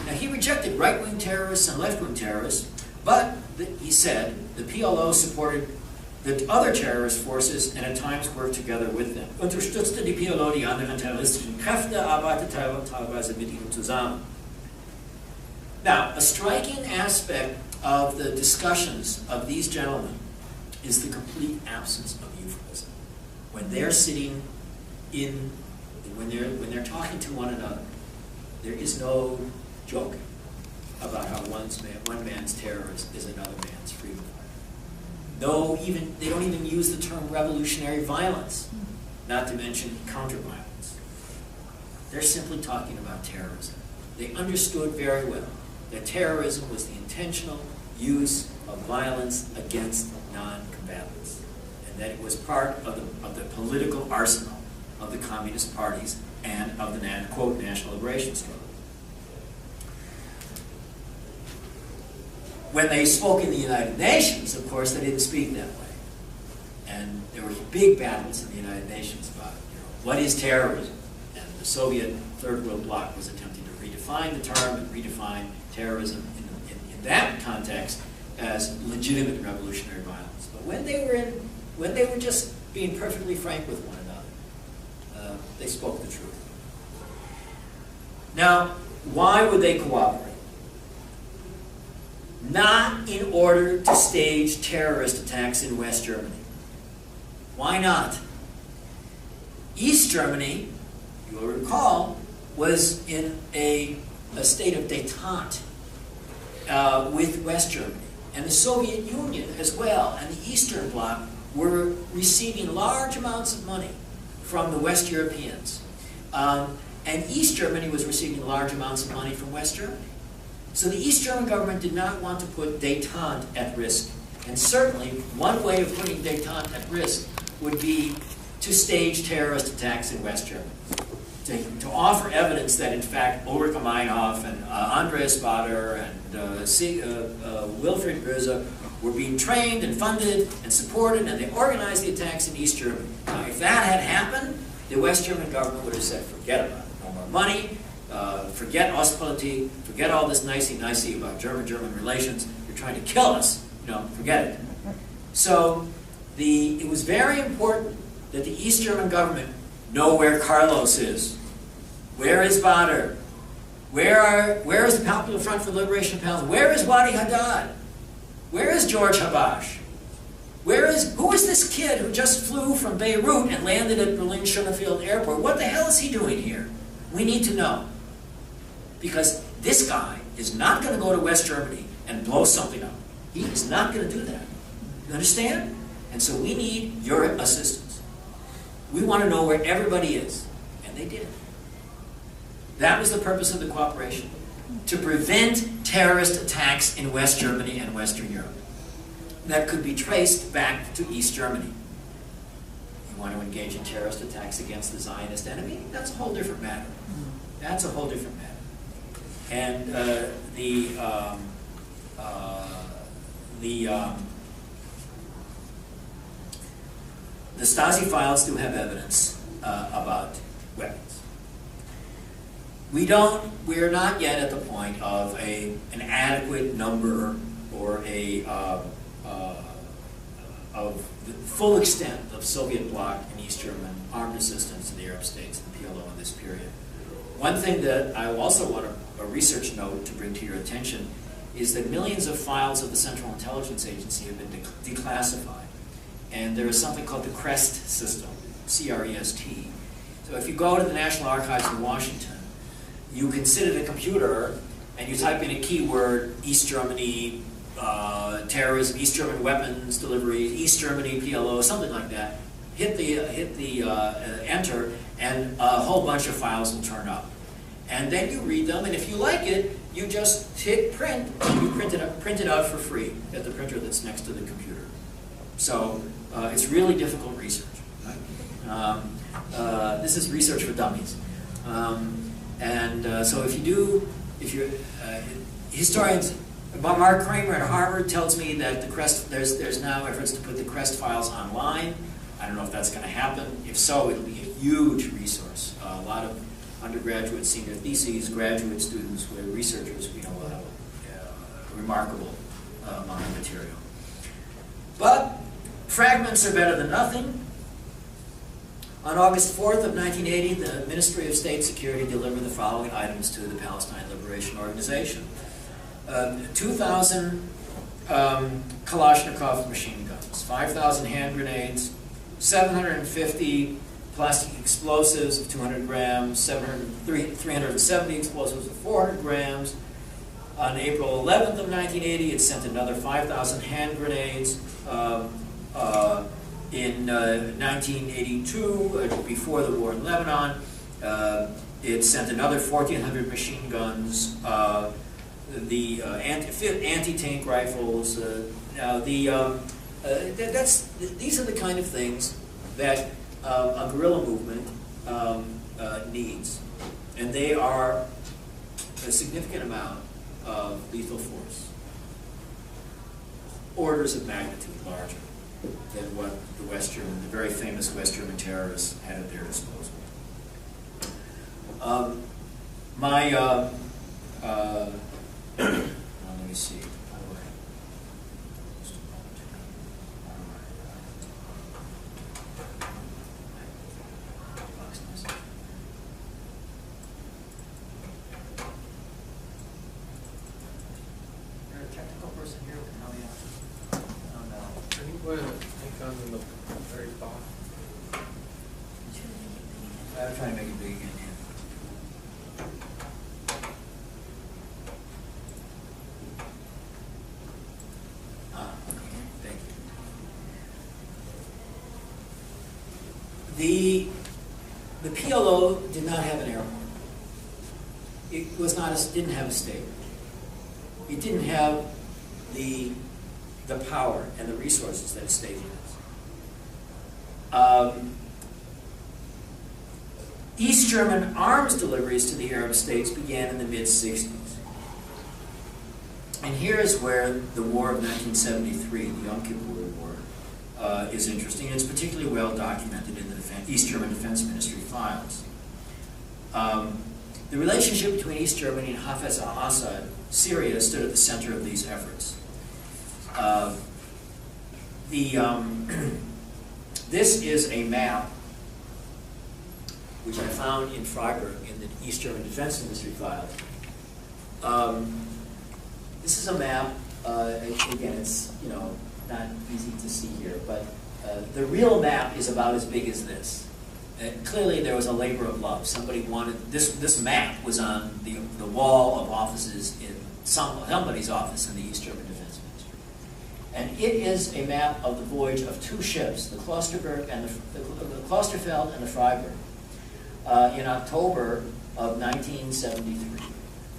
Now, he rejected right-wing terrorists and left-wing terrorists, but, he said, the PLO supported the other terrorist forces and at times worked together with them. Unterstützte die PLO die anderen terroristischen Kräfte, arbeitete teilweise mit ihnen zusammen. Now, a striking aspect of the discussions of these gentlemen is the complete absence of euphemism. When they're sitting in, when they're talking to one another, there is no joking about how one man's terrorist is another man's freedom fighter. No, they don't even use the term revolutionary violence, not to mention counter-violence. They're simply talking about terrorism. They understood very well that terrorism was the intentional use of violence against non-combatants, and that it was part of the political arsenal of the communist parties and of the, quote, national liberation struggle. When they spoke in the United Nations, of course, they didn't speak that way. And there were big battles in the United Nations about, what is terrorism? And the Soviet Third World Bloc was attempting to redefine the term and redefine terrorism in that context as legitimate revolutionary violence. But when they were just being perfectly frank with one another, they spoke the truth. Now, why would they cooperate? Not in order to stage terrorist attacks in West Germany. Why not? East Germany, you will recall, was in a state of détente with West Germany. And the Soviet Union as well, and the Eastern Bloc were receiving large amounts of money from the West Europeans. And East Germany was receiving large amounts of money from West Germany. So the East German government did not want to put détente at risk. And certainly, one way of putting détente at risk would be to stage terrorist attacks in West Germany. To offer evidence that, in fact, Ulrich Meinhof and Andreas Bader and Wilfried Böse were being trained and funded and supported, and they organized the attacks in East Germany. Now, if that had happened, the West German government would have said, forget about it. No more money, forget Ostpolitik, forget all this nicey-nicey about German-German relations. You're trying to kill us. Forget it. So it was very important that the East German government know where Carlos is. Where is Bader? Where is the Popular Front for the Liberation of Palestine? Where is Wadi Haddad? Where is George Habash? Who is this kid who just flew from Beirut and landed at Berlin Schönefeld Airport? What the hell is he doing here? We need to know. Because this guy is not going to go to West Germany and blow something up. He is not going to do that. You understand? And so we need your assistance. We want to know where everybody is. And they did. That was the purpose of the cooperation, to prevent terrorist attacks in West Germany and Western Europe that could be traced back to East Germany. You want to engage in terrorist attacks against the Zionist enemy? That's a whole different matter. That's a whole different matter. And the Stasi files do have evidence about weapons. We're not yet at the point of an adequate number or of the full extent of Soviet bloc and East German armed resistance to the Arab states, the PLO in this period. One thing that I also want a research note to bring to your attention is that millions of files of the Central Intelligence Agency have been declassified. And there is something called the CREST system, C-R-E-S-T. So if you go to the National Archives in Washington, you can sit at a computer and you type in a keyword, East Germany terrorism, East German weapons delivery, East Germany PLO, something like that. Hit the enter, and a whole bunch of files will turn up. And then you read them, and if you like it, you just hit print, and you print it out for free at the printer that's next to the computer. So it's really difficult research. Right? This is research for dummies. So if you're historians, Mark Kramer at Harvard tells me that the CREST, there's now efforts to put the CREST files online. I don't know if that's going to happen. If so, it'll be a huge resource. A lot of undergraduate, senior theses, graduate students, researchers, will have a remarkable amount of material. But fragments are better than nothing. On August 4th of 1980, the Ministry of State Security delivered the following items to the Palestine Liberation Organization. 2,000 Kalashnikov machine guns, 5,000 hand grenades, 750 plastic explosives of 200 grams, 370 explosives of 400 grams. On April 11th of 1980, it sent another 5,000 hand grenades. In 1982, before the war in Lebanon, it sent another 1,400 machine guns, the anti-tank rifles. These are the kind of things that a guerrilla movement needs, and they are a significant amount of lethal force, orders of magnitude larger than what the very famous West German terrorists had at their disposal. Let me see. On the very bottom. I'm trying to make it big again. Thank you. The PLO did not have an airport. It didn't have a state. It didn't have the power and the resources that a state has. East German arms deliveries to the Arab states began in the mid-60s. And here's where the War of 1973, the Yom Kippur War, is interesting. It's particularly well documented in the East German Defense Ministry files. The relationship between East Germany and Hafez al-Assad, Syria, stood at the center of these efforts. This is a map which I found in Freiburg in the East German Defense Ministry files. This is a map. Again, it's not easy to see here, but the real map is about as big as this. Clearly, there was a labor of love. Somebody wanted this map was on the wall of offices in somebody's office in the East German Defense Ministry. And it is a map of the voyage of two ships, the Klosterberg and the Klosterfeld and the Freiburg, in October of 1973,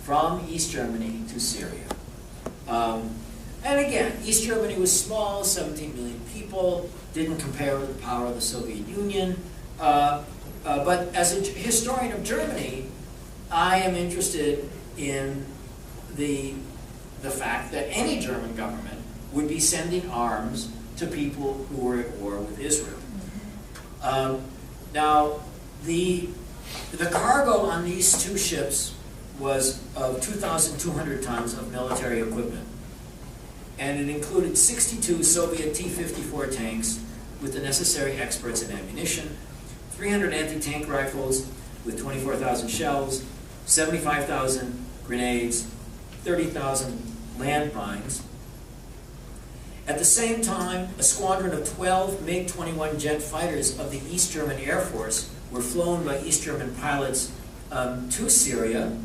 from East Germany to Syria. And again, East Germany was small, 17 million people, didn't compare with the power of the Soviet Union. But as a historian of Germany, I am interested in the fact that any German government would be sending arms to people who were at war with Israel. Now, the cargo on these two ships was of 2,200 tons of military equipment. And it included 62 Soviet T-54 tanks with the necessary experts and ammunition, 300 anti-tank rifles with 24,000 shells, 75,000 grenades, 30,000 landmines. At the same time, a squadron of 12 MiG-21 jet fighters of the East German Air Force were flown by East German pilots to Syria,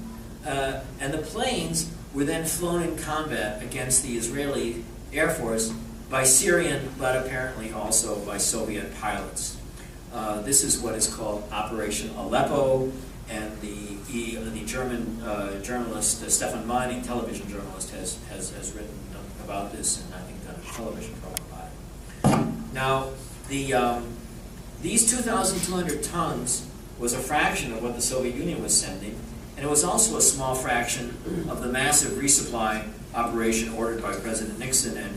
and the planes were then flown in combat against the Israeli Air Force by Syrian, but apparently also by Soviet pilots. This is what is called Operation Aleppo, and the German journalist, Stefan Meining, television journalist, has written about this, and I think done a television program about it. Now, these 2,200 tons was a fraction of what the Soviet Union was sending, and it was also a small fraction of the massive resupply operation ordered by President Nixon and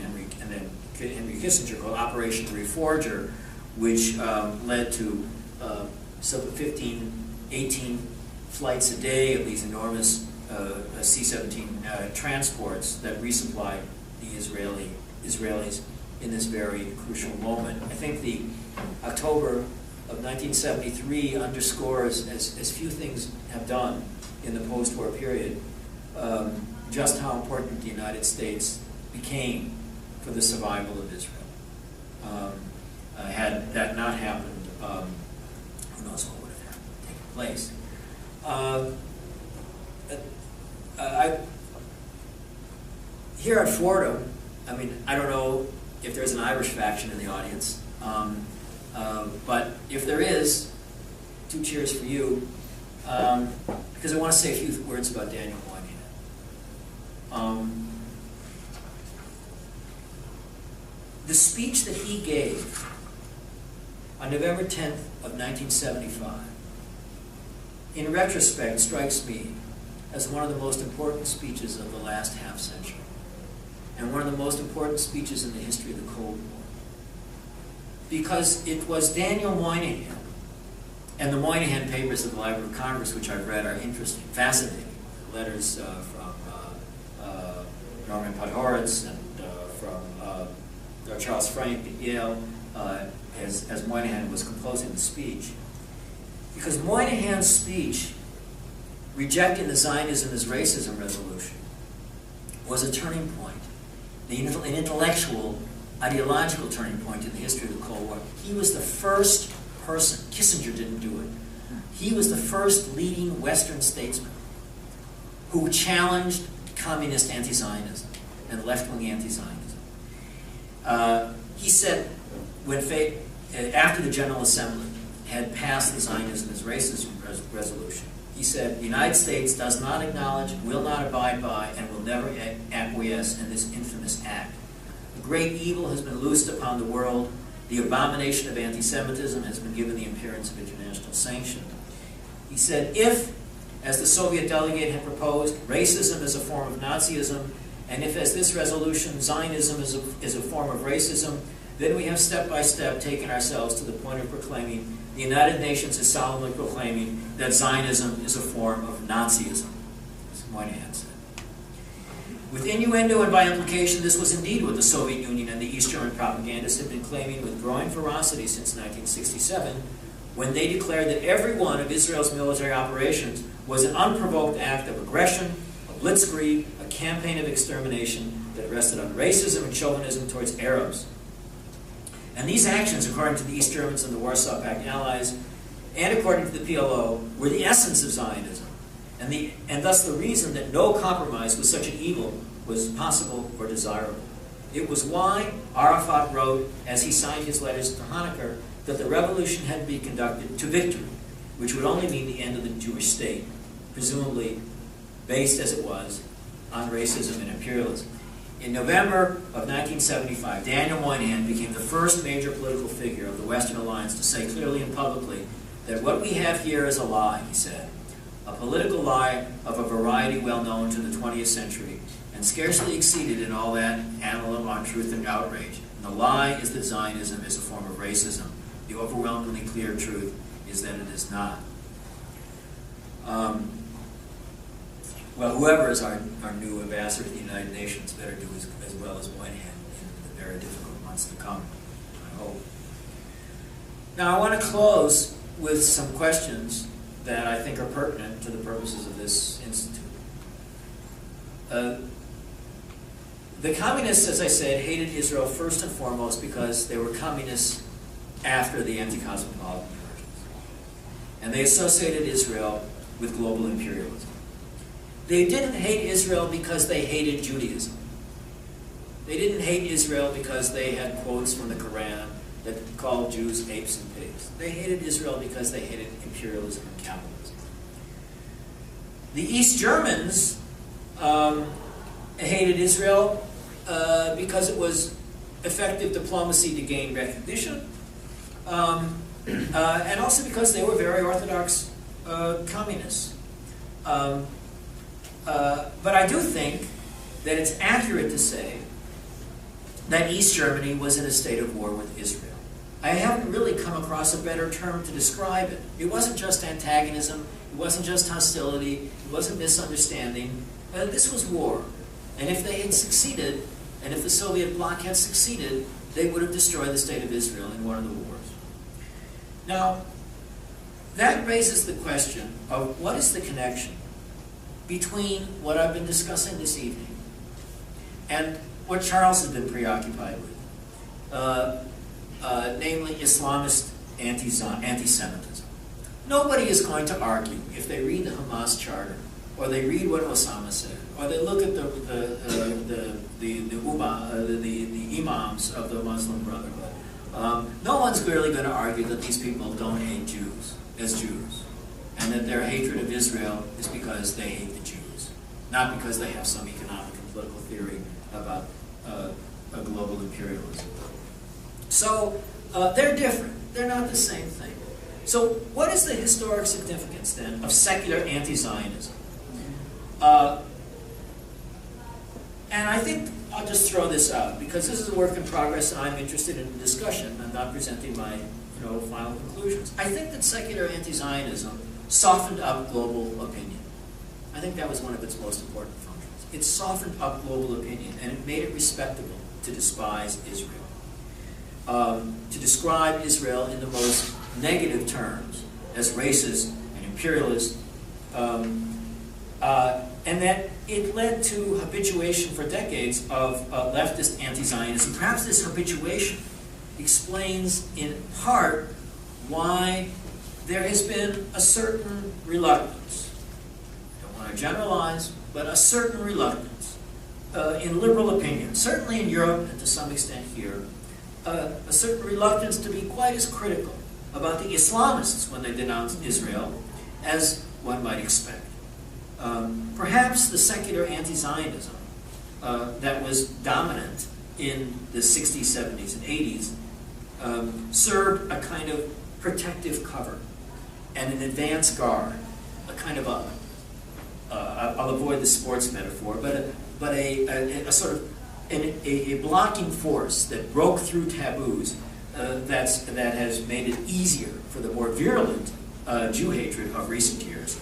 then Henry Kissinger, called Operation Reforger, which led to 15, 18 flights a day of these enormous C-17 transports that resupplied the Israelis in this very crucial moment. I think the October of 1973 underscores, as few things have done in the post-war period, just how important the United States became for the survival of Israel. Had that not happened, who knows what would have taken place. Here at Fordham, I mean, I don't know if there's an Irish faction in the audience, but if there is, 2 cheers for you, because I want to say a few words about Daniel Moynihan. The speech that he gave on November 10th of 1975, in retrospect, strikes me as one of the most important speeches of the last half-century, and one of the most important speeches in the history of the Cold War. Because it was Daniel Moynihan, and the Moynihan papers of the Library of Congress, which I've read, are interesting, fascinating. Letters from Norman Podhoretz and from Charles Frank at Yale, as Moynihan was composing the speech. Because Moynihan's speech, rejecting the Zionism as racism resolution, was a turning point, an intellectual, ideological turning point in the history of the Cold War. He was the first person, Kissinger didn't do it, he was the first leading Western statesman who challenged communist anti-Zionism and left-wing anti-Zionism. He said, after the General Assembly had passed the Zionism as racism resolution, he said, the United States does not acknowledge, will not abide by, and will never acquiesce in this infamous act. A great evil has been loosed upon the world. The abomination of anti-Semitism has been given the appearance of international sanction. He said, if, as the Soviet delegate had proposed, racism is a form of Nazism, and if, as this resolution, Zionism is a form of racism, then we have step by step taken ourselves to the point of proclaiming, the United Nations is solemnly proclaiming that Zionism is a form of Nazism, as Moynihan said. With innuendo and by implication, this was indeed what the Soviet Union and the East German propagandists had been claiming with growing ferocity since 1967, when they declared that every one of Israel's military operations was an unprovoked act of aggression, a blitzkrieg, a campaign of extermination that rested on racism and chauvinism towards Arabs. And these actions, according to the East Germans and the Warsaw Pact allies, and according to the PLO, were the essence of Zionism, and thus the reason that no compromise with such an evil was possible or desirable. It was why Arafat wrote, as he signed his letters to Honecker, that the revolution had to be conducted to victory, which would only mean the end of the Jewish state, presumably based as it was on racism and imperialism. In November of 1975, Daniel Moynihan became the first major political figure of the Western Alliance to say clearly and publicly that what we have here is a lie, he said, a political lie of a variety well known to the 20th century and scarcely exceeded in all that analem on truth and outrage. And the lie is that Zionism is a form of racism. The overwhelmingly clear truth is that it is not. Well, whoever is our new ambassador to the United Nations better do as well as Moynihan in the very difficult months to come, I hope. Now, I want to close with some questions that I think are pertinent to the purposes of this institute. The communists, as I said, hated Israel first and foremost because they were communists after the anti-cosmopolitan conversions. And they associated Israel with global imperialism. They didn't hate Israel because they hated Judaism. They didn't hate Israel because they had quotes from the Quran that called Jews apes and pigs. They hated Israel because they hated imperialism and capitalism. The East Germans hated Israel because it was effective diplomacy to gain recognition, and also because they were very orthodox communists. But I do think that it's accurate to say that East Germany was in a state of war with Israel. I haven't really come across a better term to describe it. It wasn't just antagonism, it wasn't just hostility, it wasn't misunderstanding. This was war. And if they had succeeded, and if the Soviet bloc had succeeded, they would have destroyed the state of Israel in one of the wars. Now, that raises the question of what is the connection between what I've been discussing this evening and what Charles has been preoccupied with, namely Islamist anti-Semitism. Nobody is going to argue if they read the Hamas charter, or they read what Osama said, or they look at the imams of the Muslim Brotherhood. No one's really going to argue that these people don't hate Jews as Jews, and that their hatred of Israel is because they hate the Jews, not because they have some economic and political theory about a global imperialism. So they're different. They're not the same thing. So what is the historic significance, then, of secular anti-Zionism? And I think I'll just throw this out, because this is a work in progress and I'm interested in the discussion. I'm not presenting my final conclusions. I think that secular anti-Zionism softened up global opinion. I think that was one of its most important functions. It softened up global opinion, and it made it respectable to despise Israel. To describe Israel in the most negative terms as racist and imperialist, and that it led to habituation for decades of leftist anti-Zionism. Perhaps this habituation explains in part why there has been a certain reluctance, I don't want to generalize, but a certain reluctance in liberal opinion, certainly in Europe and to some extent here, a certain reluctance to be quite as critical about the Islamists when they denounced Israel as one might expect. Perhaps the secular anti-Zionism that was dominant in the 60s, 70s, and 80s served a kind of protective cover and an advance guard, a kind of I'll avoid the sports metaphor, but a sort of a blocking force that broke through taboos that has made it easier for the more virulent Jew hatred of recent years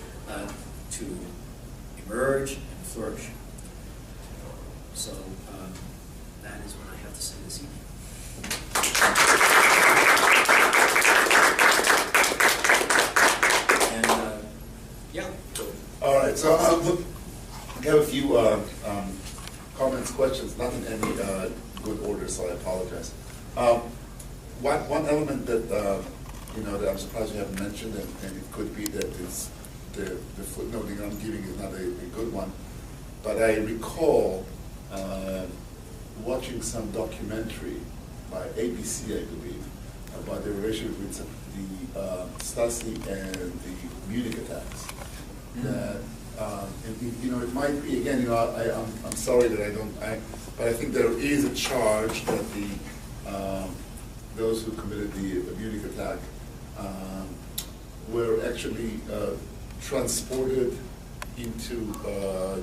to emerge and flourish. So that is what I have to say this evening. And yeah. All right, so I have a few comments, questions, not in any good order, so I apologize. One element that that I'm surprised you haven't mentioned, and it could be that it's the footnoting I'm giving is not a good one, but I recall watching some documentary by ABC, I believe, about the relationship with the Stasi and the Munich attacks. That, and, it might be, again, I'm sorry that but I think there is a charge that those who committed the Munich attack were actually transported into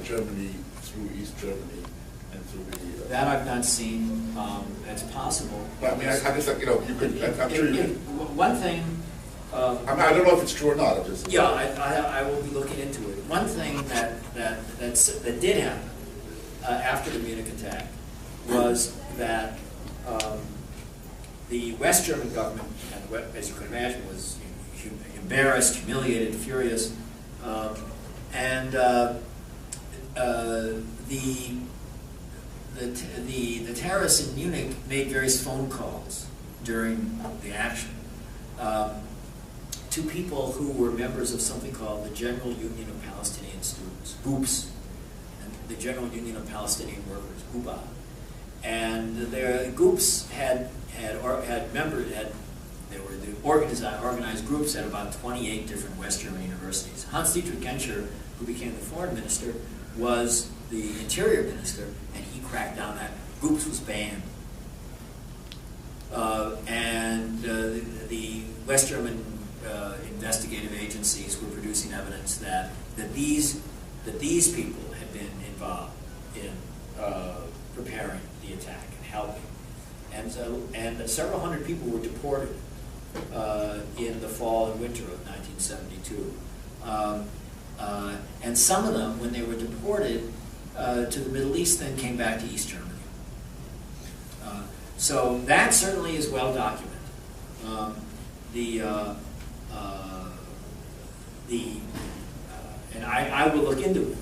Germany through East Germany and through the... That I've not seen. It's possible. But, I mean, I just, you could, I'm sure you could. One thing... I don't know if it's true or not. I'm just... Yeah, I will be looking into it. One thing that did happen after the Munich attack was that the West German government, as you can imagine, was embarrassed, humiliated, furious, and the terrorists in Munich made various phone calls during the action to people who were members of something called the General Union of Palestinian Students, GUPS, and the General Union of Palestinian Workers, GUBA. And their GUPS they were the organized groups at about 28 different West German universities. Hans-Dietrich Genscher, who became the foreign minister, was the interior minister, and he cracked down that. GUPS was banned. The West German investigative agencies were producing evidence that these people had been involved in preparing the attack and helping, and several hundred people were deported in the fall and winter of 1972, and some of them, when they were deported to the Middle East, then came back to East Germany. So that certainly is well documented. And I will look into it.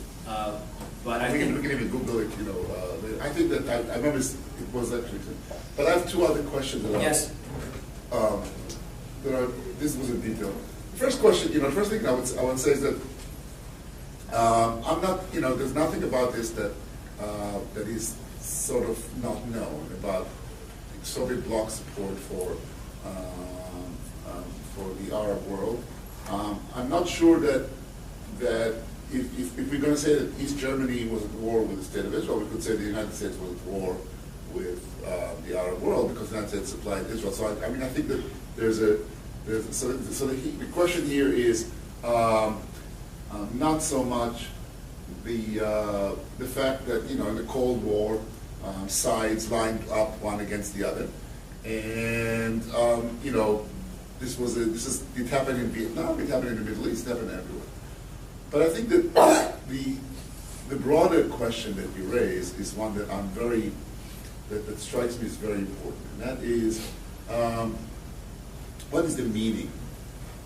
But I think we can even Google it. I think that I remember it was actually. But I have two other questions. Yes. This was in detail. First question. First thing I would say is that I'm not. There's nothing about this that is sort of not known about Soviet bloc support for the Arab world. I'm not sure that if we're going to say that East Germany was at war with the State of Israel, we could say the United States was at war with the Arab world because the United States supplied Israel. So I think that the question here is not so much the fact that in the Cold War sides lined up one against the other, and it happened in Vietnam, it happened in the Middle East, it happened everywhere. But I think that the broader question that you raise is one that that strikes me as very important, and that is what is the meaning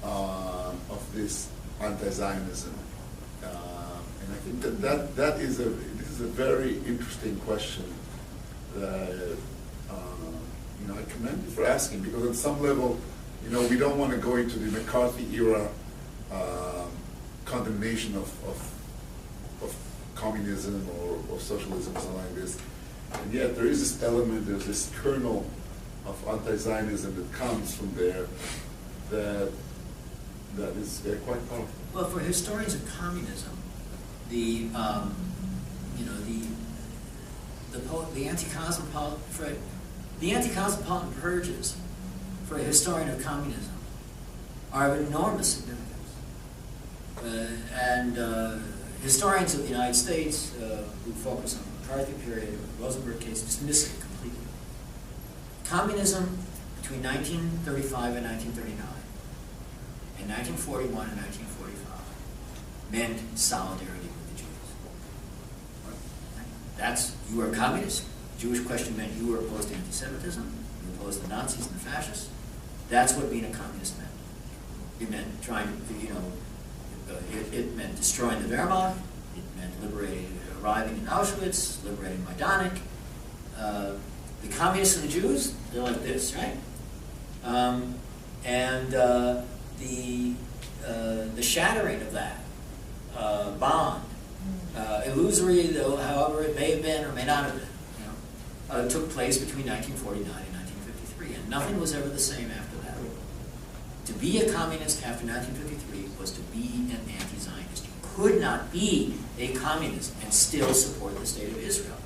of this anti-Zionism? And I think that is a very interesting question that I commend you for asking, because at some level, we don't want to go into the McCarthy era condemnation of communism or socialism or something like this. And yet there is this element, there's this kernel of anti-Zionism that comes from there that is quite powerful. Well, for historians of communism, the anti-cosmopolitan purges for a historian of communism are of enormous significance. Historians of the United States who focus on the McCarthy period or the Rosenberg case dismiss it completely. Communism between 1935 and 1939, and 1941 and 1945, meant solidarity with the Jews. You were a communist. The Jewish question meant you were opposed to anti-Semitism, you were opposed to the Nazis and the fascists. That's what being a communist meant. It meant it meant destroying the Wehrmacht. It meant arriving in Auschwitz, liberating Majdanek. The communists and the Jews, they're like this, right? The shattering of that bond, illusory though, however it may have been or may not have been, took place between 1949 and 1953, and nothing was ever the same after that. To be a communist after 1953 was to be an anti-Zionist. You could not be a communist and still support the state of Israel.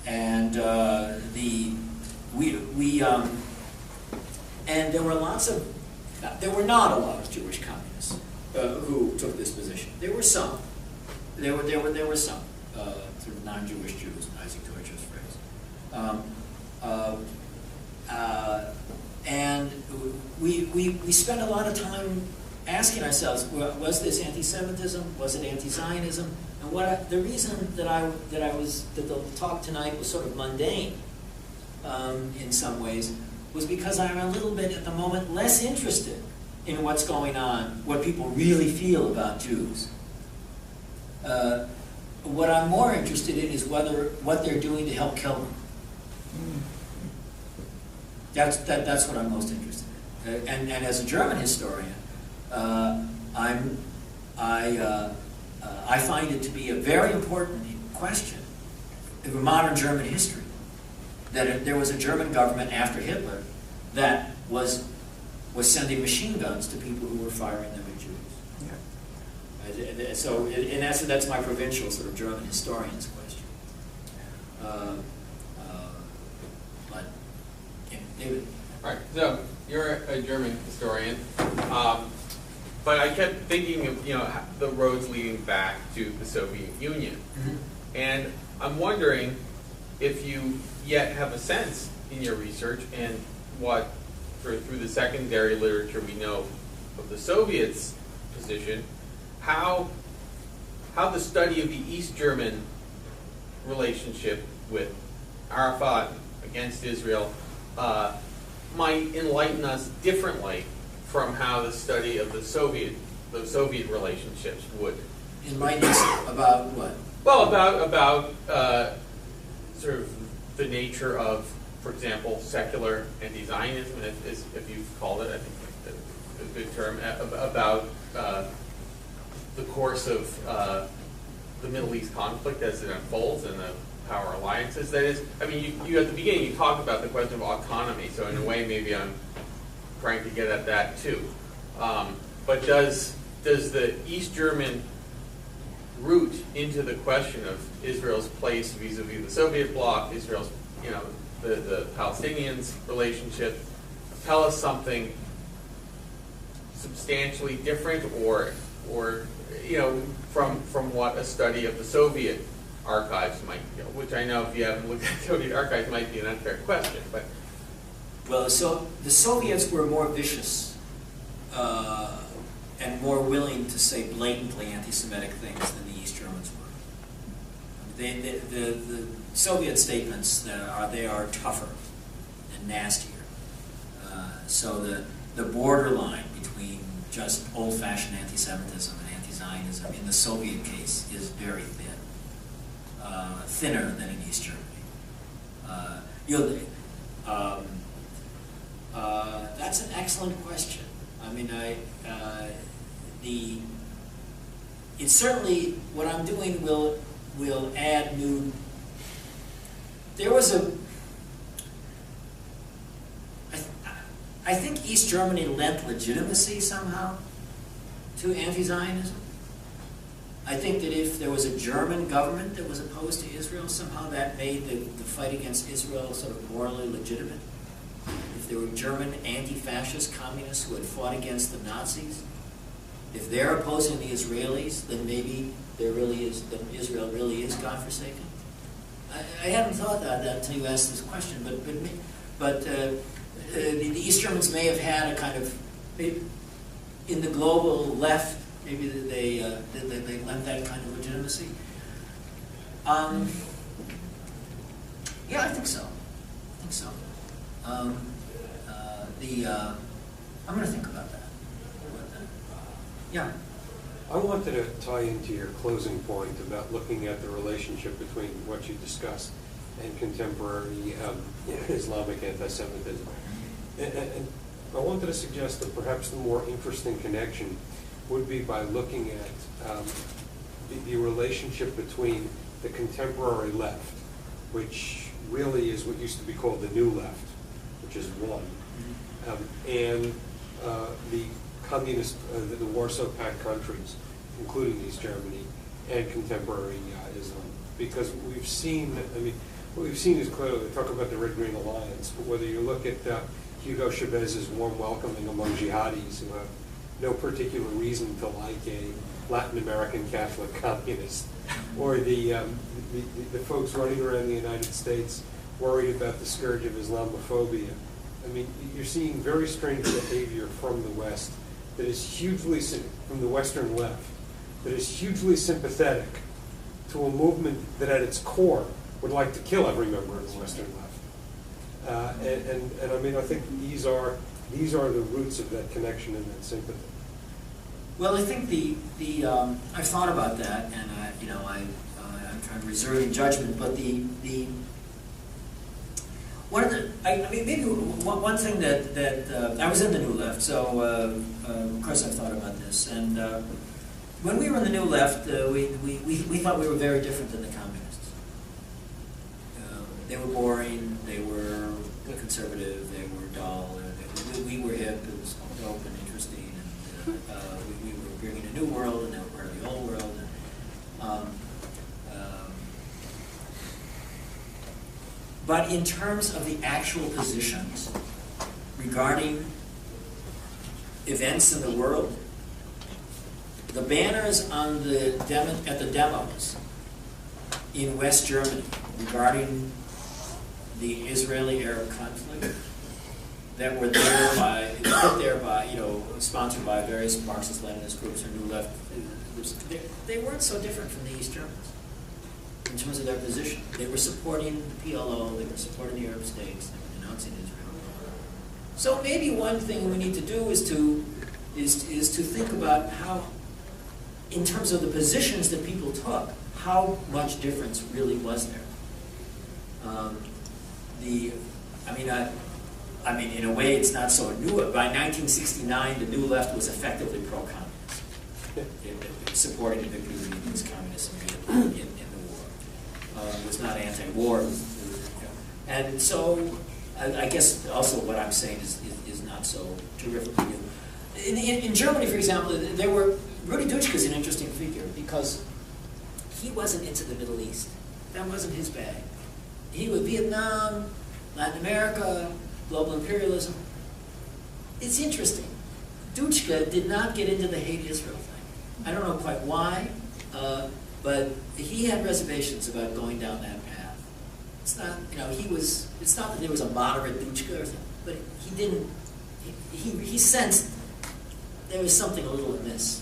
And there were there were not a lot of Jewish communists who took this position. There were some. There were some sort of non-Jewish Jews, in Isaac Deutsch's phrase. And we spent a lot of time asking ourselves, was this anti-Semitism? Was it anti-Zionism? And the reason that the talk tonight was sort of mundane in some ways was because I'm a little bit at the moment less interested in what's going on, what people really feel about Jews. What I'm more interested in is what they're doing to help kill them. That's what I'm most interested in. And as a German historian, I find it to be a very important question in modern German history that there was a German government after Hitler that was sending machine guns to people who were firing them at Jews. Yeah. So in essence, that's my provincial sort of German historian's question. But David. Right. So you're a German historian, but I kept thinking of the roads leading back to the Soviet Union, and I'm wondering if you yet have a sense in your research and what through the secondary literature we know of the Soviets' position, how the study of the East German relationship with Arafat against Israel might enlighten us differently from how the study of the Soviet relationships would. Enlighten us about what? Well, about sort of the nature of, for example, secular anti-Zionism, if you've called it, I think that's a good term, about the course of the Middle East conflict as it unfolds and the power alliances. That is, I mean, you at the beginning you talked about the question of autonomy, so in a way maybe I'm trying to get at that too. But does the East German route into the question of Israel's place vis-a-vis the Soviet bloc, Israel's, the Palestinians' relationship, tell us something substantially different, or from what a study of the Soviet archives might, which I know if you haven't looked at Soviet archives might be an unfair question, but. Well, so the Soviets were more vicious and more willing to say blatantly anti-Semitic things than the East Germans were. The Soviet statements they are tougher and nastier. So the borderline between just old-fashioned anti-Semitism and anti-Zionism in the Soviet case is very thin, thinner than in East Germany. That's an excellent question. I mean, it's certainly what I'm doing will add new. There was I think East Germany lent legitimacy somehow to anti-Zionism. I think that if there was a German government that was opposed to Israel, somehow that made the fight against Israel sort of morally legitimate. If there were German anti-fascist communists who had fought against the Nazis, if they're opposing the Israelis, then maybe Israel really is godforsaken. I hadn't thought that until you asked this question, but the East Germans may have had a kind of, in the global left, maybe they lent that kind of legitimacy. Yeah, I think so. I'm going to think about that. Yeah. I wanted to tie into your closing point about looking at the relationship between what you discussed and contemporary Islamic anti-Semitism. And I wanted to suggest that perhaps the more interesting connection would be by looking at the relationship between the contemporary left, which really is what used to be called the New Left, which is one, and the communist, the Warsaw Pact countries, including East Germany, and contemporary Islam. Because we've seen, I mean, what we've seen is clearly, they talk about the Red-Green Alliance, but whether you look at Hugo Chavez's warm welcoming among jihadis who have no particular reason to like a Latin American Catholic communist, or the folks running around the United States worried about the scourge of Islamophobia. I mean, you're seeing very strange behavior from the West that is hugely, from the Western left, that is hugely sympathetic to a movement that at its core would like to kill every member of the Western left. And I mean, I think these are the roots of that connection and that sympathy. Well, I think I've thought about that, and I'm trying to reserve judgment. But maybe one thing that I was in the New Left, so of course I've thought about this. And when we were in the New Left, we thought we were very different than the communists. They were boring. They were conservative. They were dull. We were hip. It was dope and interesting. And we were bringing a new world, and they were part of the old world. But in terms of the actual positions regarding events in the world, the banners on at the demos in West Germany regarding the Israeli-Arab conflict that were put there by, sponsored by various Marxist-Leninist groups or New Left groups, they weren't so different from the East Germans in terms of their position. They were supporting the PLO, they were supporting the Arab states, they were denouncing Israel. So maybe one thing we need to do is to think about how, in terms of the positions that people took, how much difference really was there. I mean, in a way, it's not so new. By 1969, the New Left was effectively pro-communist, supporting the victory against communism in the war. It was not anti-war. And so, I guess also what I'm saying is not so terrifically new. In Germany, for example, Rudi Dutschke is an interesting figure because he wasn't into the Middle East. That wasn't his bag. He was Vietnam, Latin America, global imperialism. It's interesting. Dutschke did not get into the hate Israel thing. I don't know quite why, but he had reservations about going down that path. It's not, it's not that there was a moderate Dutschke or something, but he didn't, he sensed there was something a little amiss.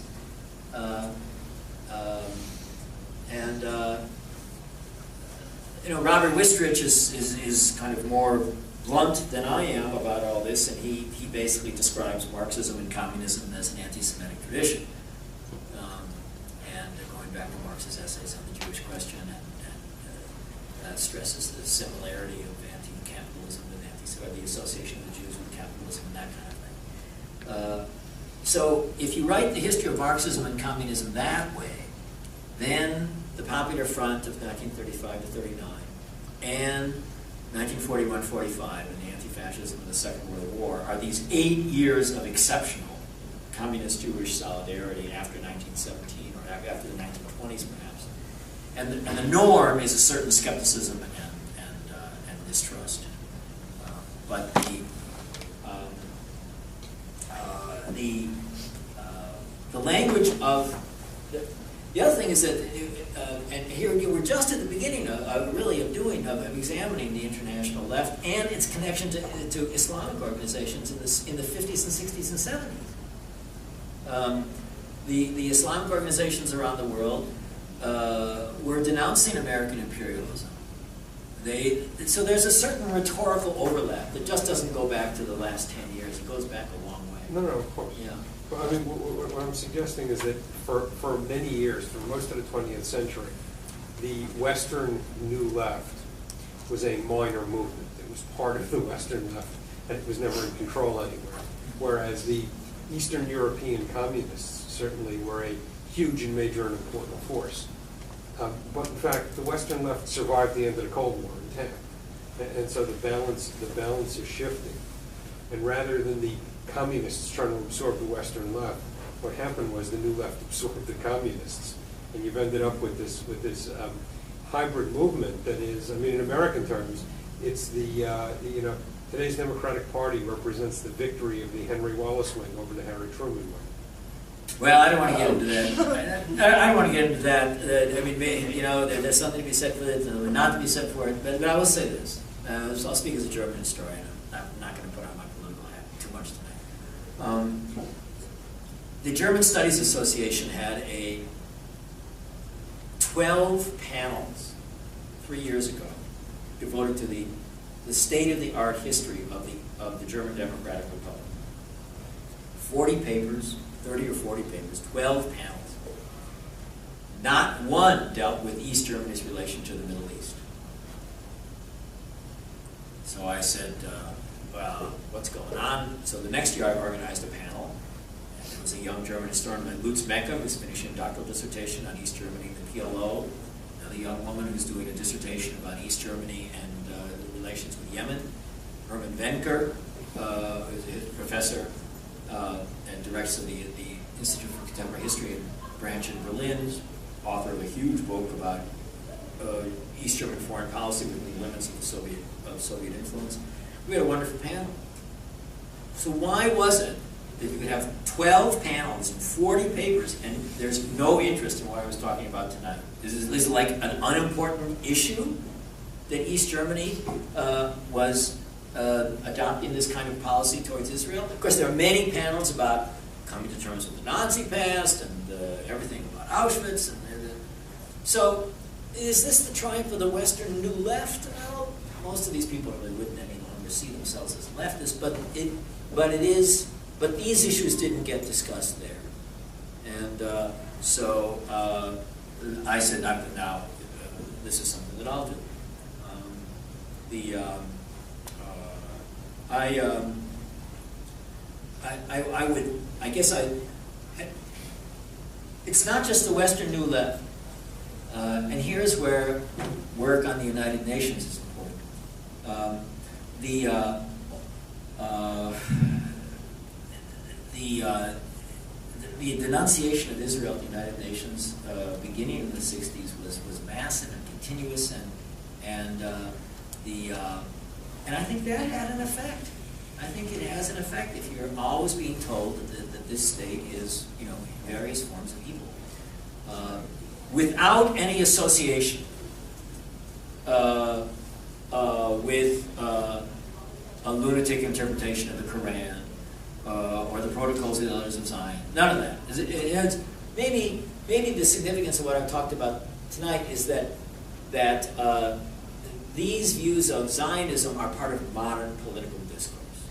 Robert Wistrich is kind of more blunt than I am about all this, and he basically describes Marxism and communism as an anti-Semitic tradition. And going back to Marx's essays on the Jewish question, and stresses the similarity of anti-capitalism and the association of the Jews with capitalism and that kind of thing. So if you write the history of Marxism and communism that way, then the Popular Front of 1935 to 39 and 1941-45 and the anti-fascism of the Second World War are these 8 years of exceptional communist-Jewish solidarity after 1917 or after the 1920s perhaps. And the norm is a certain skepticism and distrust. But the language of the other thing is that, and here we're just at the beginning of examining the international left and its connection to Islamic organizations in the 50s and 60s and 70s. The Islamic organizations around the world were denouncing American imperialism. So there's a certain rhetorical overlap that just doesn't go back to the last 10 years. It goes back a long way. No, of course. Yeah. Well, I mean, what I'm suggesting is that for many years, for most of the 20th century, the Western New Left was a minor movement. It was part of the Western left, and it was never in control anywhere. Whereas the Eastern European communists certainly were a huge and major and important force. But in fact, the Western left survived the end of the Cold War intact. And so the balance is shifting. And rather than the communists trying to absorb the Western left, what happened was the new left absorbed the communists. And you've ended up with this hybrid movement that is, I mean, in American terms, it's today's Democratic Party represents the victory of the Henry Wallace wing over the Harry Truman wing. Well, I don't want to get into that. I don't want to get into that. I mean, there's something to be said for it, and not to be said for it. But I will say this. I'll speak as a German historian. I'm not going to put on my political hat too much tonight. The German Studies Association had 12 panels 3 years ago devoted to the state-of-the-art history of the German Democratic Republic. 40 papers, 30 or 40 papers, 12 panels. Not one dealt with East Germany's relation to the Middle East. So I said, well, what's going on? So the next year I organized a panel. And there was a young German historian named Lutz Mecker, who's finishing a doctoral dissertation on East Germany and the PLO. Another young woman who's doing a dissertation about East Germany and the relations with Yemen. Herman Wenker, who's a professor and directs the Institute for Contemporary History and branch in Berlin, author of a huge book about East German foreign policy within the limits of Soviet influence. We had a wonderful panel. So why was it that you could have 12 panels and 40 papers and there's no interest in what I was talking about tonight? Is it like an unimportant issue that East Germany was adopting this kind of policy towards Israel? Of course, there are many panels about coming to terms with the Nazi past and everything about Auschwitz. So, is this the triumph of the Western New Left? Well, most of these people really wouldn't any longer see themselves as leftists, but these issues didn't get discussed there. And so I said, now this is something that I'll do. It's not just the Western New Left. And here's where work on the United Nations is important. The denunciation of Israel at the United Nations beginning in the 60s was massive and continuous, and I think that had an effect. I think it has an effect if you're always being told that this state is, various forms of evil. Without any association with a lunatic interpretation of the Quran or the Protocols of the Elders of Zion. None of that. Maybe the significance of what I've talked about tonight is that these views of Zionism are part of modern political discourse.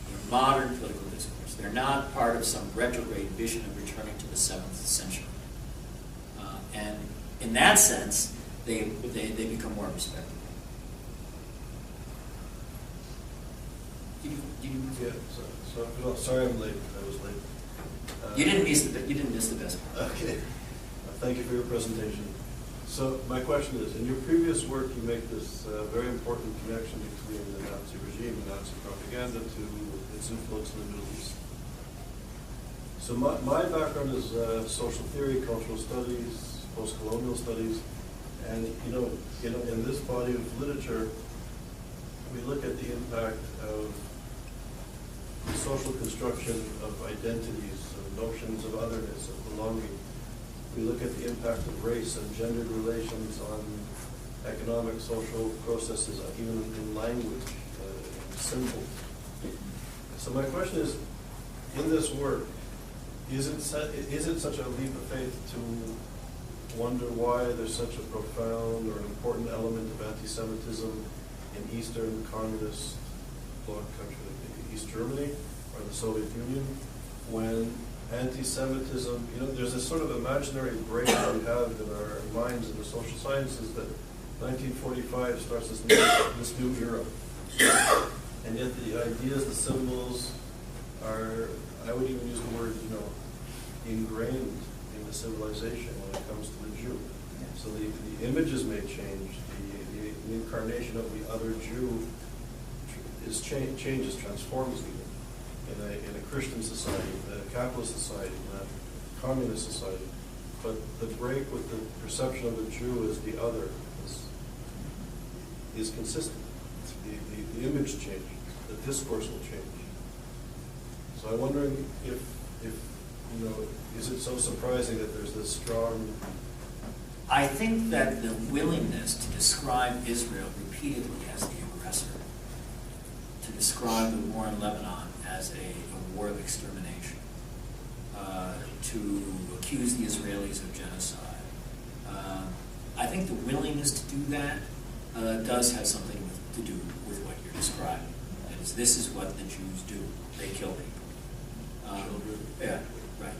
They're modern political discourse. They're not part of some retrograde vision of returning to the 7th century. And in that sense, they become more respectable. Yeah, so sorry I'm late. I was late. You didn't miss the best part. Okay. Thank you for your presentation. So my question is, in your previous work, you make this very important connection between the Nazi regime and Nazi propaganda to its influence in the Middle East. So my background is social theory, cultural studies, post-colonial studies, and in this body of literature, we look at the impact of the social construction of identities, of notions of otherness, of belonging. We look at the impact of race and gendered relations on economic, social processes, even in language, symbols. So my question is, in this work, is it such a leap of faith to wonder why there's such a profound or an important element of anti-Semitism in Eastern communist bloc country, like East Germany or the Soviet Union, when anti-Semitism, there's this sort of imaginary break that we have in our minds in the social sciences that 1945 starts this new era. And yet the ideas, the symbols are, I would even use the word, ingrained in the civilization when it comes to the Jew. So the images may change, the incarnation of the other Jew changes, transforms even in a Christian society, in a capitalist society, in a communist society. But the break with the perception of the Jew as the other is consistent. The image changes, the discourse will change. So I'm wondering if is it so surprising that there's this strong... I think that the willingness to describe Israel repeatedly as the aggressor, to describe the war in Lebanon as a war of extermination, to accuse the Israelis of genocide, I think the willingness to do that does have something to do with what you're describing. That is, this is what the Jews do. They kill people. Children. Yeah, right.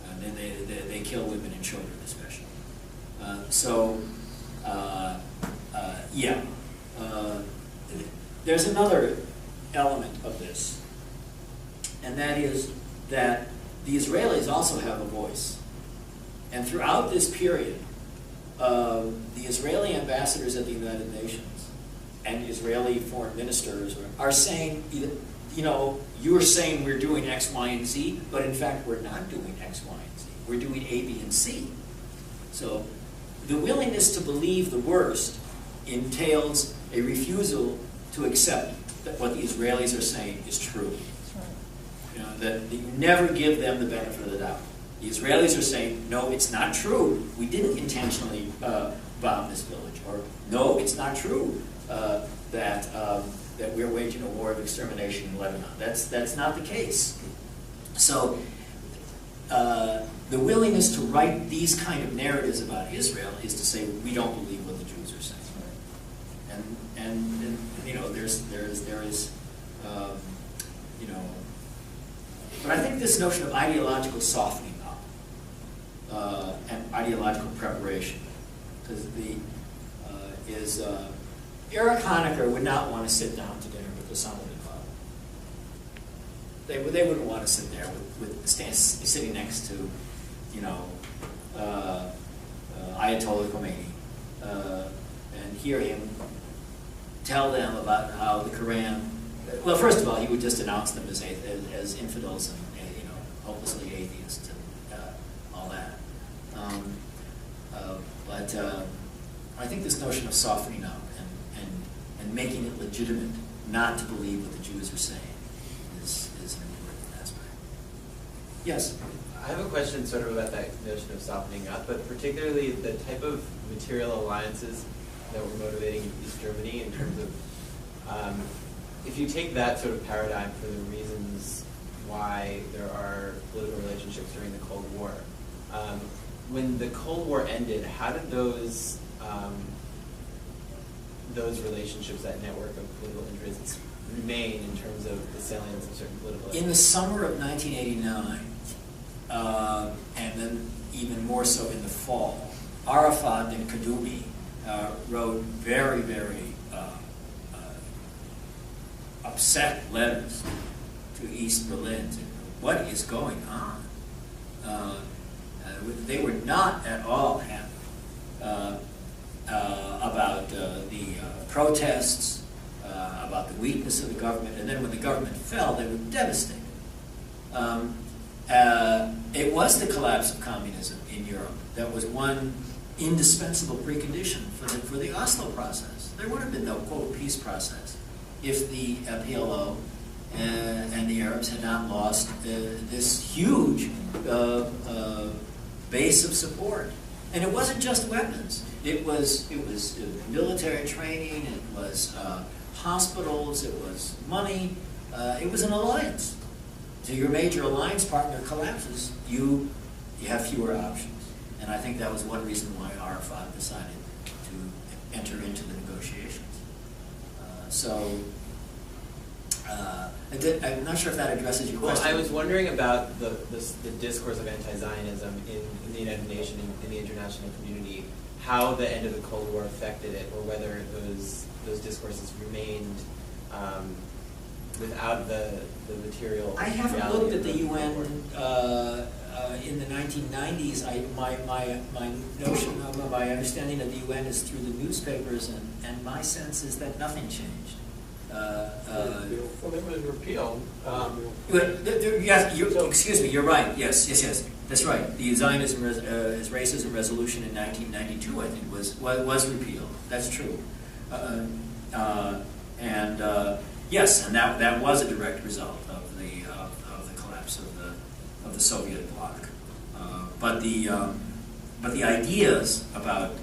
And then they kill women and children especially. There's another element of this, and that is that the Israelis also have a voice. And throughout this period, the Israeli ambassadors at the United Nations and Israeli foreign ministers are saying, you're saying we're doing X, Y, and Z, but in fact we're not doing X, Y, and Z. We're doing A, B, and C. So the willingness to believe the worst entails a refusal to accept that what the Israelis are saying is true. That you never give them the benefit of the doubt. The Israelis are saying, no, it's not true. We didn't intentionally bomb this village. Or, no, it's not true that we're waging a war of extermination in Lebanon. That's not the case. So the willingness to write these kind of narratives about Israel is to say, we don't believe what the Jews are saying. And there is but I think this notion of ideological softening up and ideological preparation, because Eric Honecker would not want to sit down to dinner with Osama bin Laden. They wouldn't want to sit there sitting next to, Ayatollah Khomeini and hear him tell them about how the Quran. Well, first of all, he would just announce them as infidels and hopelessly atheists and all that. But I think this notion of softening up and making it legitimate not to believe what the Jews are saying is an important aspect. Yes? I have a question sort of about that notion of softening up, but particularly the type of material alliances that were motivating East Germany in terms of, if you take that sort of paradigm for the reasons why there are political relationships during the Cold War, when the Cold War ended, how did those relationships, that network of political interests, remain in terms of the salience of certain political interests? In the summer of 1989, and then even more so in the fall, Arafat and Kaddoumi wrote very, very upset letters to East Berlin. What is going on? They were not at all happy about the protests, about the weakness of the government, and then when the government fell, they were devastated. It was the collapse of communism in Europe that was one indispensable precondition for the Oslo process. There would have been no, quote, peace process if the PLO and the Arabs had not lost this huge base of support. And it wasn't just weapons. It was military training, it was hospitals, it was money, it was an alliance. So your major alliance partner collapses, you have fewer options. And I think that was one reason why Arafat decided to enter into the negotiations. I'm not sure if that addresses your question. Well, I was wondering about the discourse of anti-Zionism in the United Nations, in the international community, how the end of the Cold War affected it, or whether those discourses remained without the material. I haven't looked at the UN in the 1990s, my notion of my understanding of the UN is through the newspapers, and my sense is that nothing changed. Well, it was repealed. Yes, excuse me, you're right. Yes, that's right. The Zionism as Racism resolution in 1992, I think, was repealed. That's true. Yes, and that was a direct result of the collapse of the Soviet bloc. But the ideas about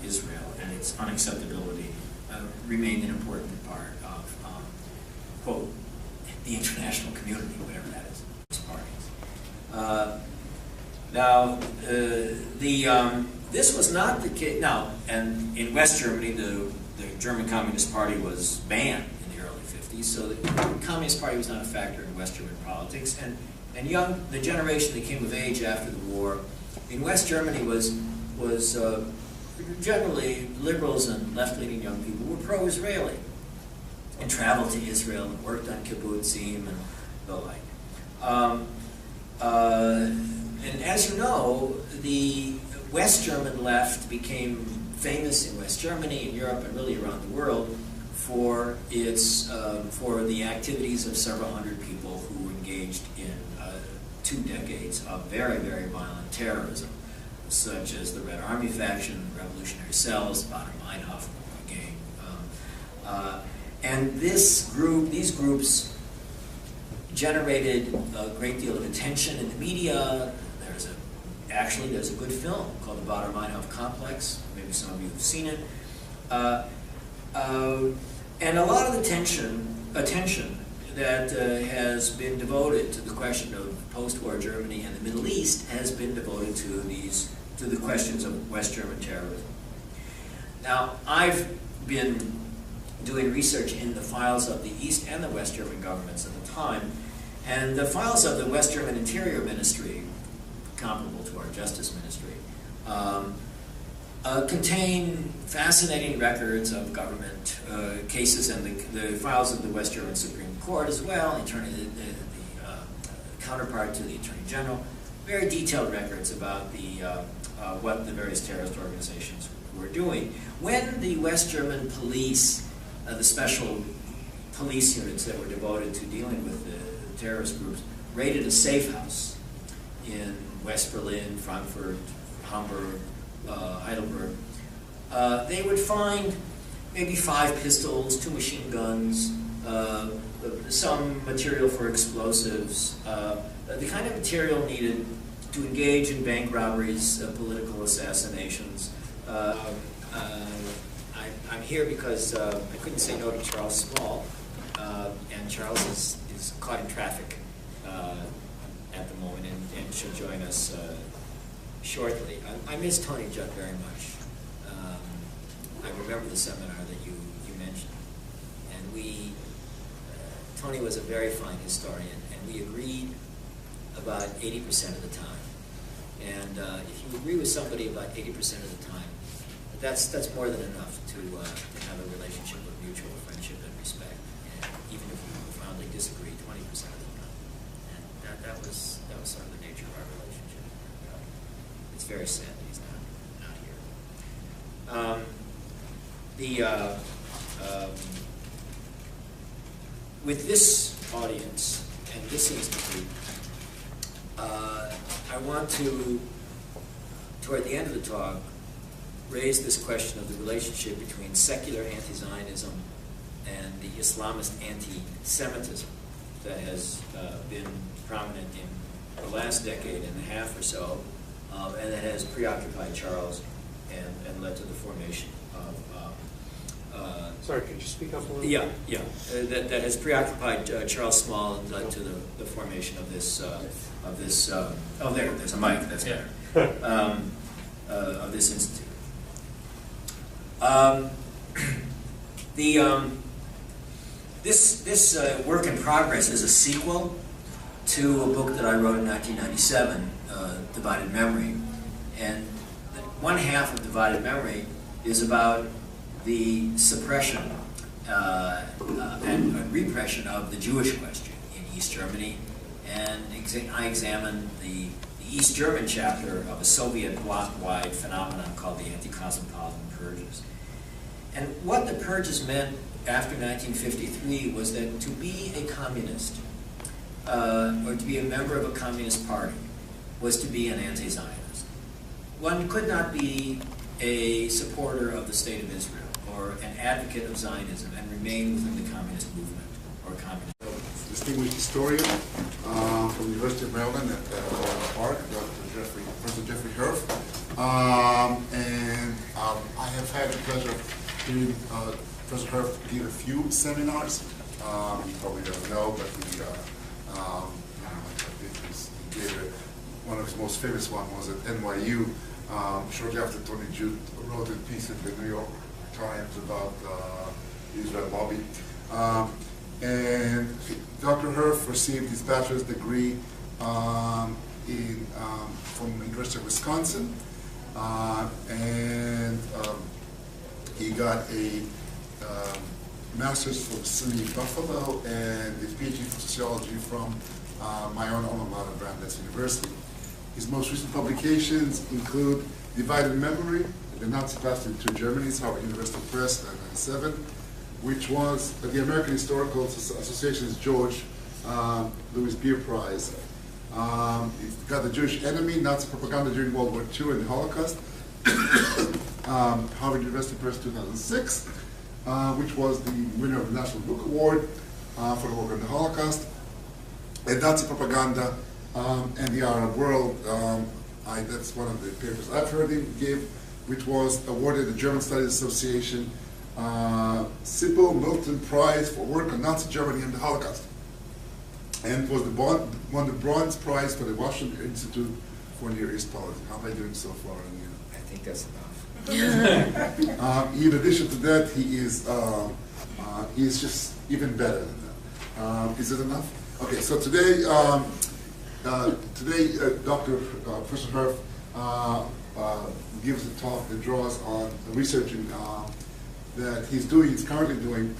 Israel and its unacceptability remained an important part of quote the international community, whatever that is, these parties. This was not the case. Now, and in West Germany, the German Communist Party was banned in the early 50s, so the Communist Party was not a factor in West German politics. And the generation that came of age after the war in West Germany was generally liberals and left-leaning young people were pro-Israeli and traveled to Israel and worked on kibbutzim and the like. And as you know, the West German left became famous in West Germany, in Europe, and really around the world for its for the activities of several hundred people who engaged in 2 decades of very, very violent terrorism, such as the Red Army faction, the Revolutionary Cells, the Baader-Meinhof gang, and these groups generated a great deal of attention in the media. There's a good film called the Baader-Meinhof Complex. Maybe some of you have seen it. And a lot of attention that has been devoted to the question of post-war Germany and the Middle East has been devoted to the questions of West German terrorism. Now, I've been doing research in the files of the East and the West German governments at the time, and the files of the West German Interior Ministry, comparable to our Justice Ministry, contain fascinating records of government cases, and the files of the West German Supreme Court as well, the counterpart to the Attorney General, very detailed records about what the various terrorist organizations were doing. When the West German police, the special police units that were devoted to dealing with the terrorist groups, raided a safe house in West Berlin, Frankfurt, Hamburg, Heidelberg, they would find maybe 5 pistols, 2 machine guns, some material for explosives, the kind of material needed to engage in bank robberies, political assassinations. I'm here because I couldn't say no to Charles Small, and Charles is caught in traffic at the moment and should join us shortly. I miss Tony Judd very much. I remember the seminar that you mentioned, and Tony was a very fine historian, and we agreed about 80% of the time. And if you agree with somebody about 80% of the time, that's more than enough to have a relationship of mutual friendship and respect. And even if we profoundly disagree 20% of the time, and that was sort of the nature of our relationship. It's very sad that he's not here. With this audience and this institute, I want to, toward the end of the talk, raise this question of the relationship between secular anti-Zionism and the Islamist anti-Semitism that has been prominent in the last decade and a half or so, and that has preoccupied Charles and led to the formation of... Sorry, could you speak up a little bit? Yeah. That has preoccupied Charles Small and led to the formation of this... oh, there's a mic. That's better. Of this institute. This work in progress is a sequel to a book that I wrote in 1997, Divided Memory. And one half of Divided Memory is about the suppression and repression of the Jewish question in East Germany. And I examined the East German chapter of a Soviet bloc-wide phenomenon called the anti-cosmopolitan purges. And what the purges meant after 1953 was that to be a communist, or to be a member of a communist party, was to be an anti-Zionist. One could not be a supporter of the State of Israel or an advocate of Zionism and remain within the communist movement or communist. Distinguished historian from the University of Maryland at Park, Professor Jeffery Herf. And I have had the pleasure of hearing Professor Herf give a few seminars. You probably don't know, but he gave one of his most famous ones was at NYU, shortly after Tony Judt wrote a piece in the New York Times about the Israel lobby. And Dr. Herf received his bachelor's degree from the University of Wisconsin, and he got a master's from SUNY Buffalo and a PhD from sociology from my own alma mater, Brandeis University. His most recent publications include Divided Memory, The Nazi Past in Two Germanys, Harvard University Press, 1997, which was the American Historical Association's George Louis Beer Prize. It's got The Jewish Enemy, Nazi Propaganda During World War II and the Holocaust, Harvard University Press 2006, which was the winner of the National Book Award for the work on the Holocaust, and Nazi Propaganda and the Arab World. That's one of the papers I've heard him give, which was awarded the German Studies Association Sibyl Milton Prize for work on Nazi Germany and the Holocaust. And was won the Bronze Prize for the Washington Institute for Near East Policy. How am I doing so far? I think that's enough. In addition to that, he is just even better than that. Is it enough? Okay, so today, Dr. Professor Herf gives a talk that draws on researching that he's currently doing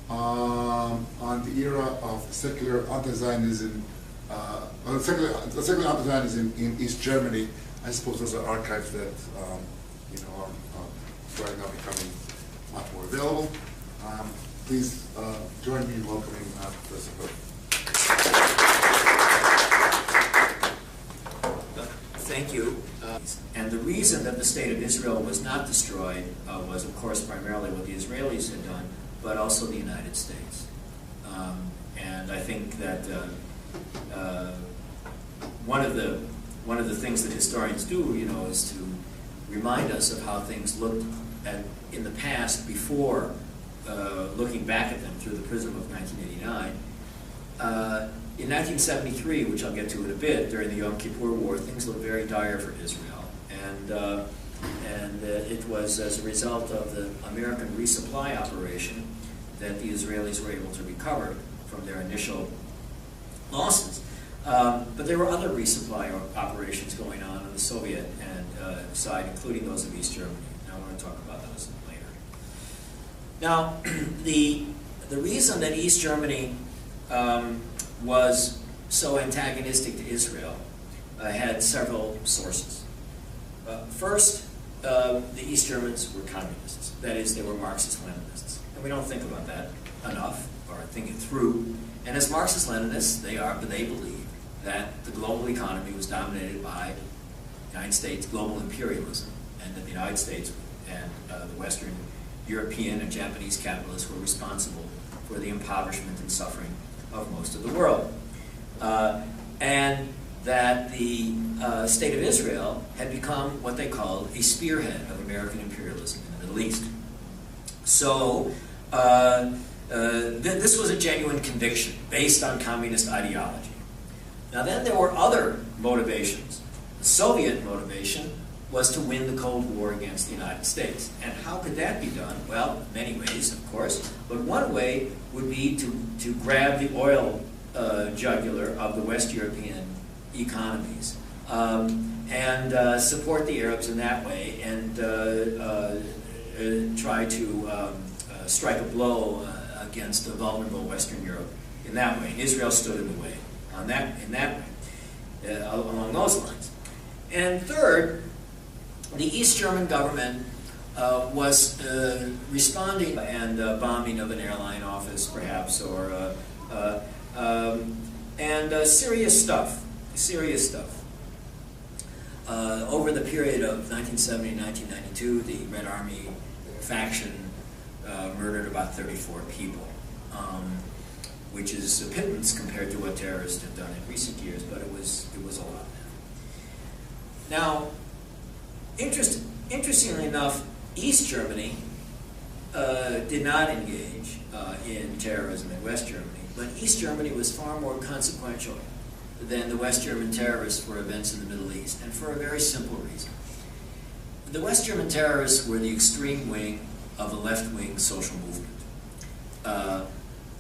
on the era of secular anti-Zionism, secular anti-Zionism in East Germany. I suppose those are archives that are right now becoming much more available. Please join me in welcoming Professor Herf. Thank you. And the reason that the State of Israel was not destroyed was, of course, primarily what the Israelis had done, but also the United States. And I think that one of the things that historians do, is to remind us of how things looked in the past before looking back at them through the prism of 1989. In 1973, which I'll get to in a bit, during the Yom Kippur War, things looked very dire for Israel, and it was as a result of the American resupply operation that the Israelis were able to recover from their initial losses. But there were other resupply operations going on the Soviet side, including those of East Germany. And I want to talk about those later. Now, the reason that East Germany was so antagonistic to Israel had several sources. First, the East Germans were communists. That is, they were Marxist-Leninists. And we don't think about that enough, or think it through. And as Marxist-Leninists, they believe that the global economy was dominated by the United States global imperialism, and that the United States and the Western European and Japanese capitalists were responsible for the impoverishment and suffering of most of the world. And that the State of Israel had become what they called a spearhead of American imperialism in the Middle East. So this was a genuine conviction based on communist ideology. Now then there were other motivations. The Soviet motivation was to win the Cold War against the United States. And how could that be done? Well, many ways, of course. But one way would be to grab the oil jugular of the West European economies and support the Arabs in that way, and try to strike a blow against the vulnerable Western Europe in that way. Israel stood in the way in that way, along those lines. And third, the East German government was responding and bombing of an airline office, perhaps, or serious stuff. Serious stuff. Over the period of 1970 and 1992, the Red Army faction murdered about 34 people, which is a pittance compared to what terrorists have done in recent years, but it was a lot. Now, interestingly enough, East Germany did not engage in terrorism in West Germany, but East Germany was far more consequential than the West German terrorists for events in the Middle East, and for a very simple reason. The West German terrorists were the extreme wing of a left-wing social movement.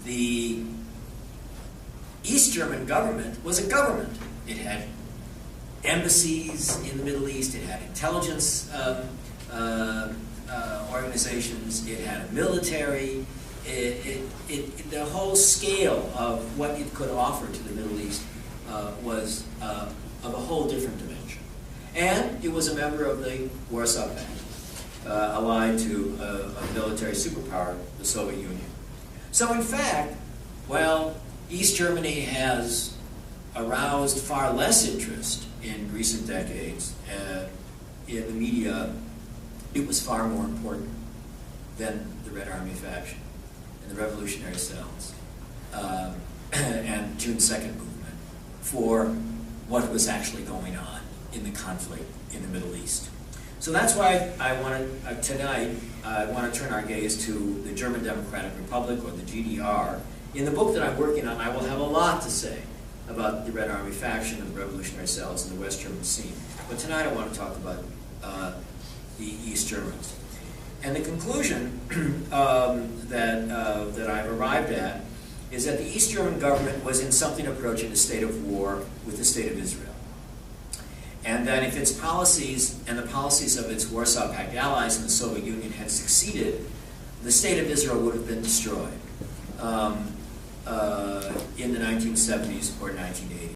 The East German government was a government. It had embassies in the Middle East, it had intelligence organizations, it had a military, the whole scale of what it could offer to the Middle East was of a whole different dimension. And it was a member of the Warsaw Pact, allied to a military superpower, the Soviet Union. So in fact, while East Germany has aroused far less interest in recent decades in the media, it was far more important than the Red Army faction and the revolutionary cells and June 2nd movement for what was actually going on in the conflict in the Middle East. So that's why tonight I want to turn our gaze to the German Democratic Republic, or the GDR. In the book that I'm working on, I will have a lot to say about the Red Army faction and the revolutionary cells in the West German scene. But tonight I want to talk about the East Germans. And the conclusion that I've arrived at is that the East German government was in something approaching a state of war with the State of Israel. And that if its policies and the policies of its Warsaw Pact allies in the Soviet Union had succeeded, the State of Israel would have been destroyed in the 1970s or 1980s.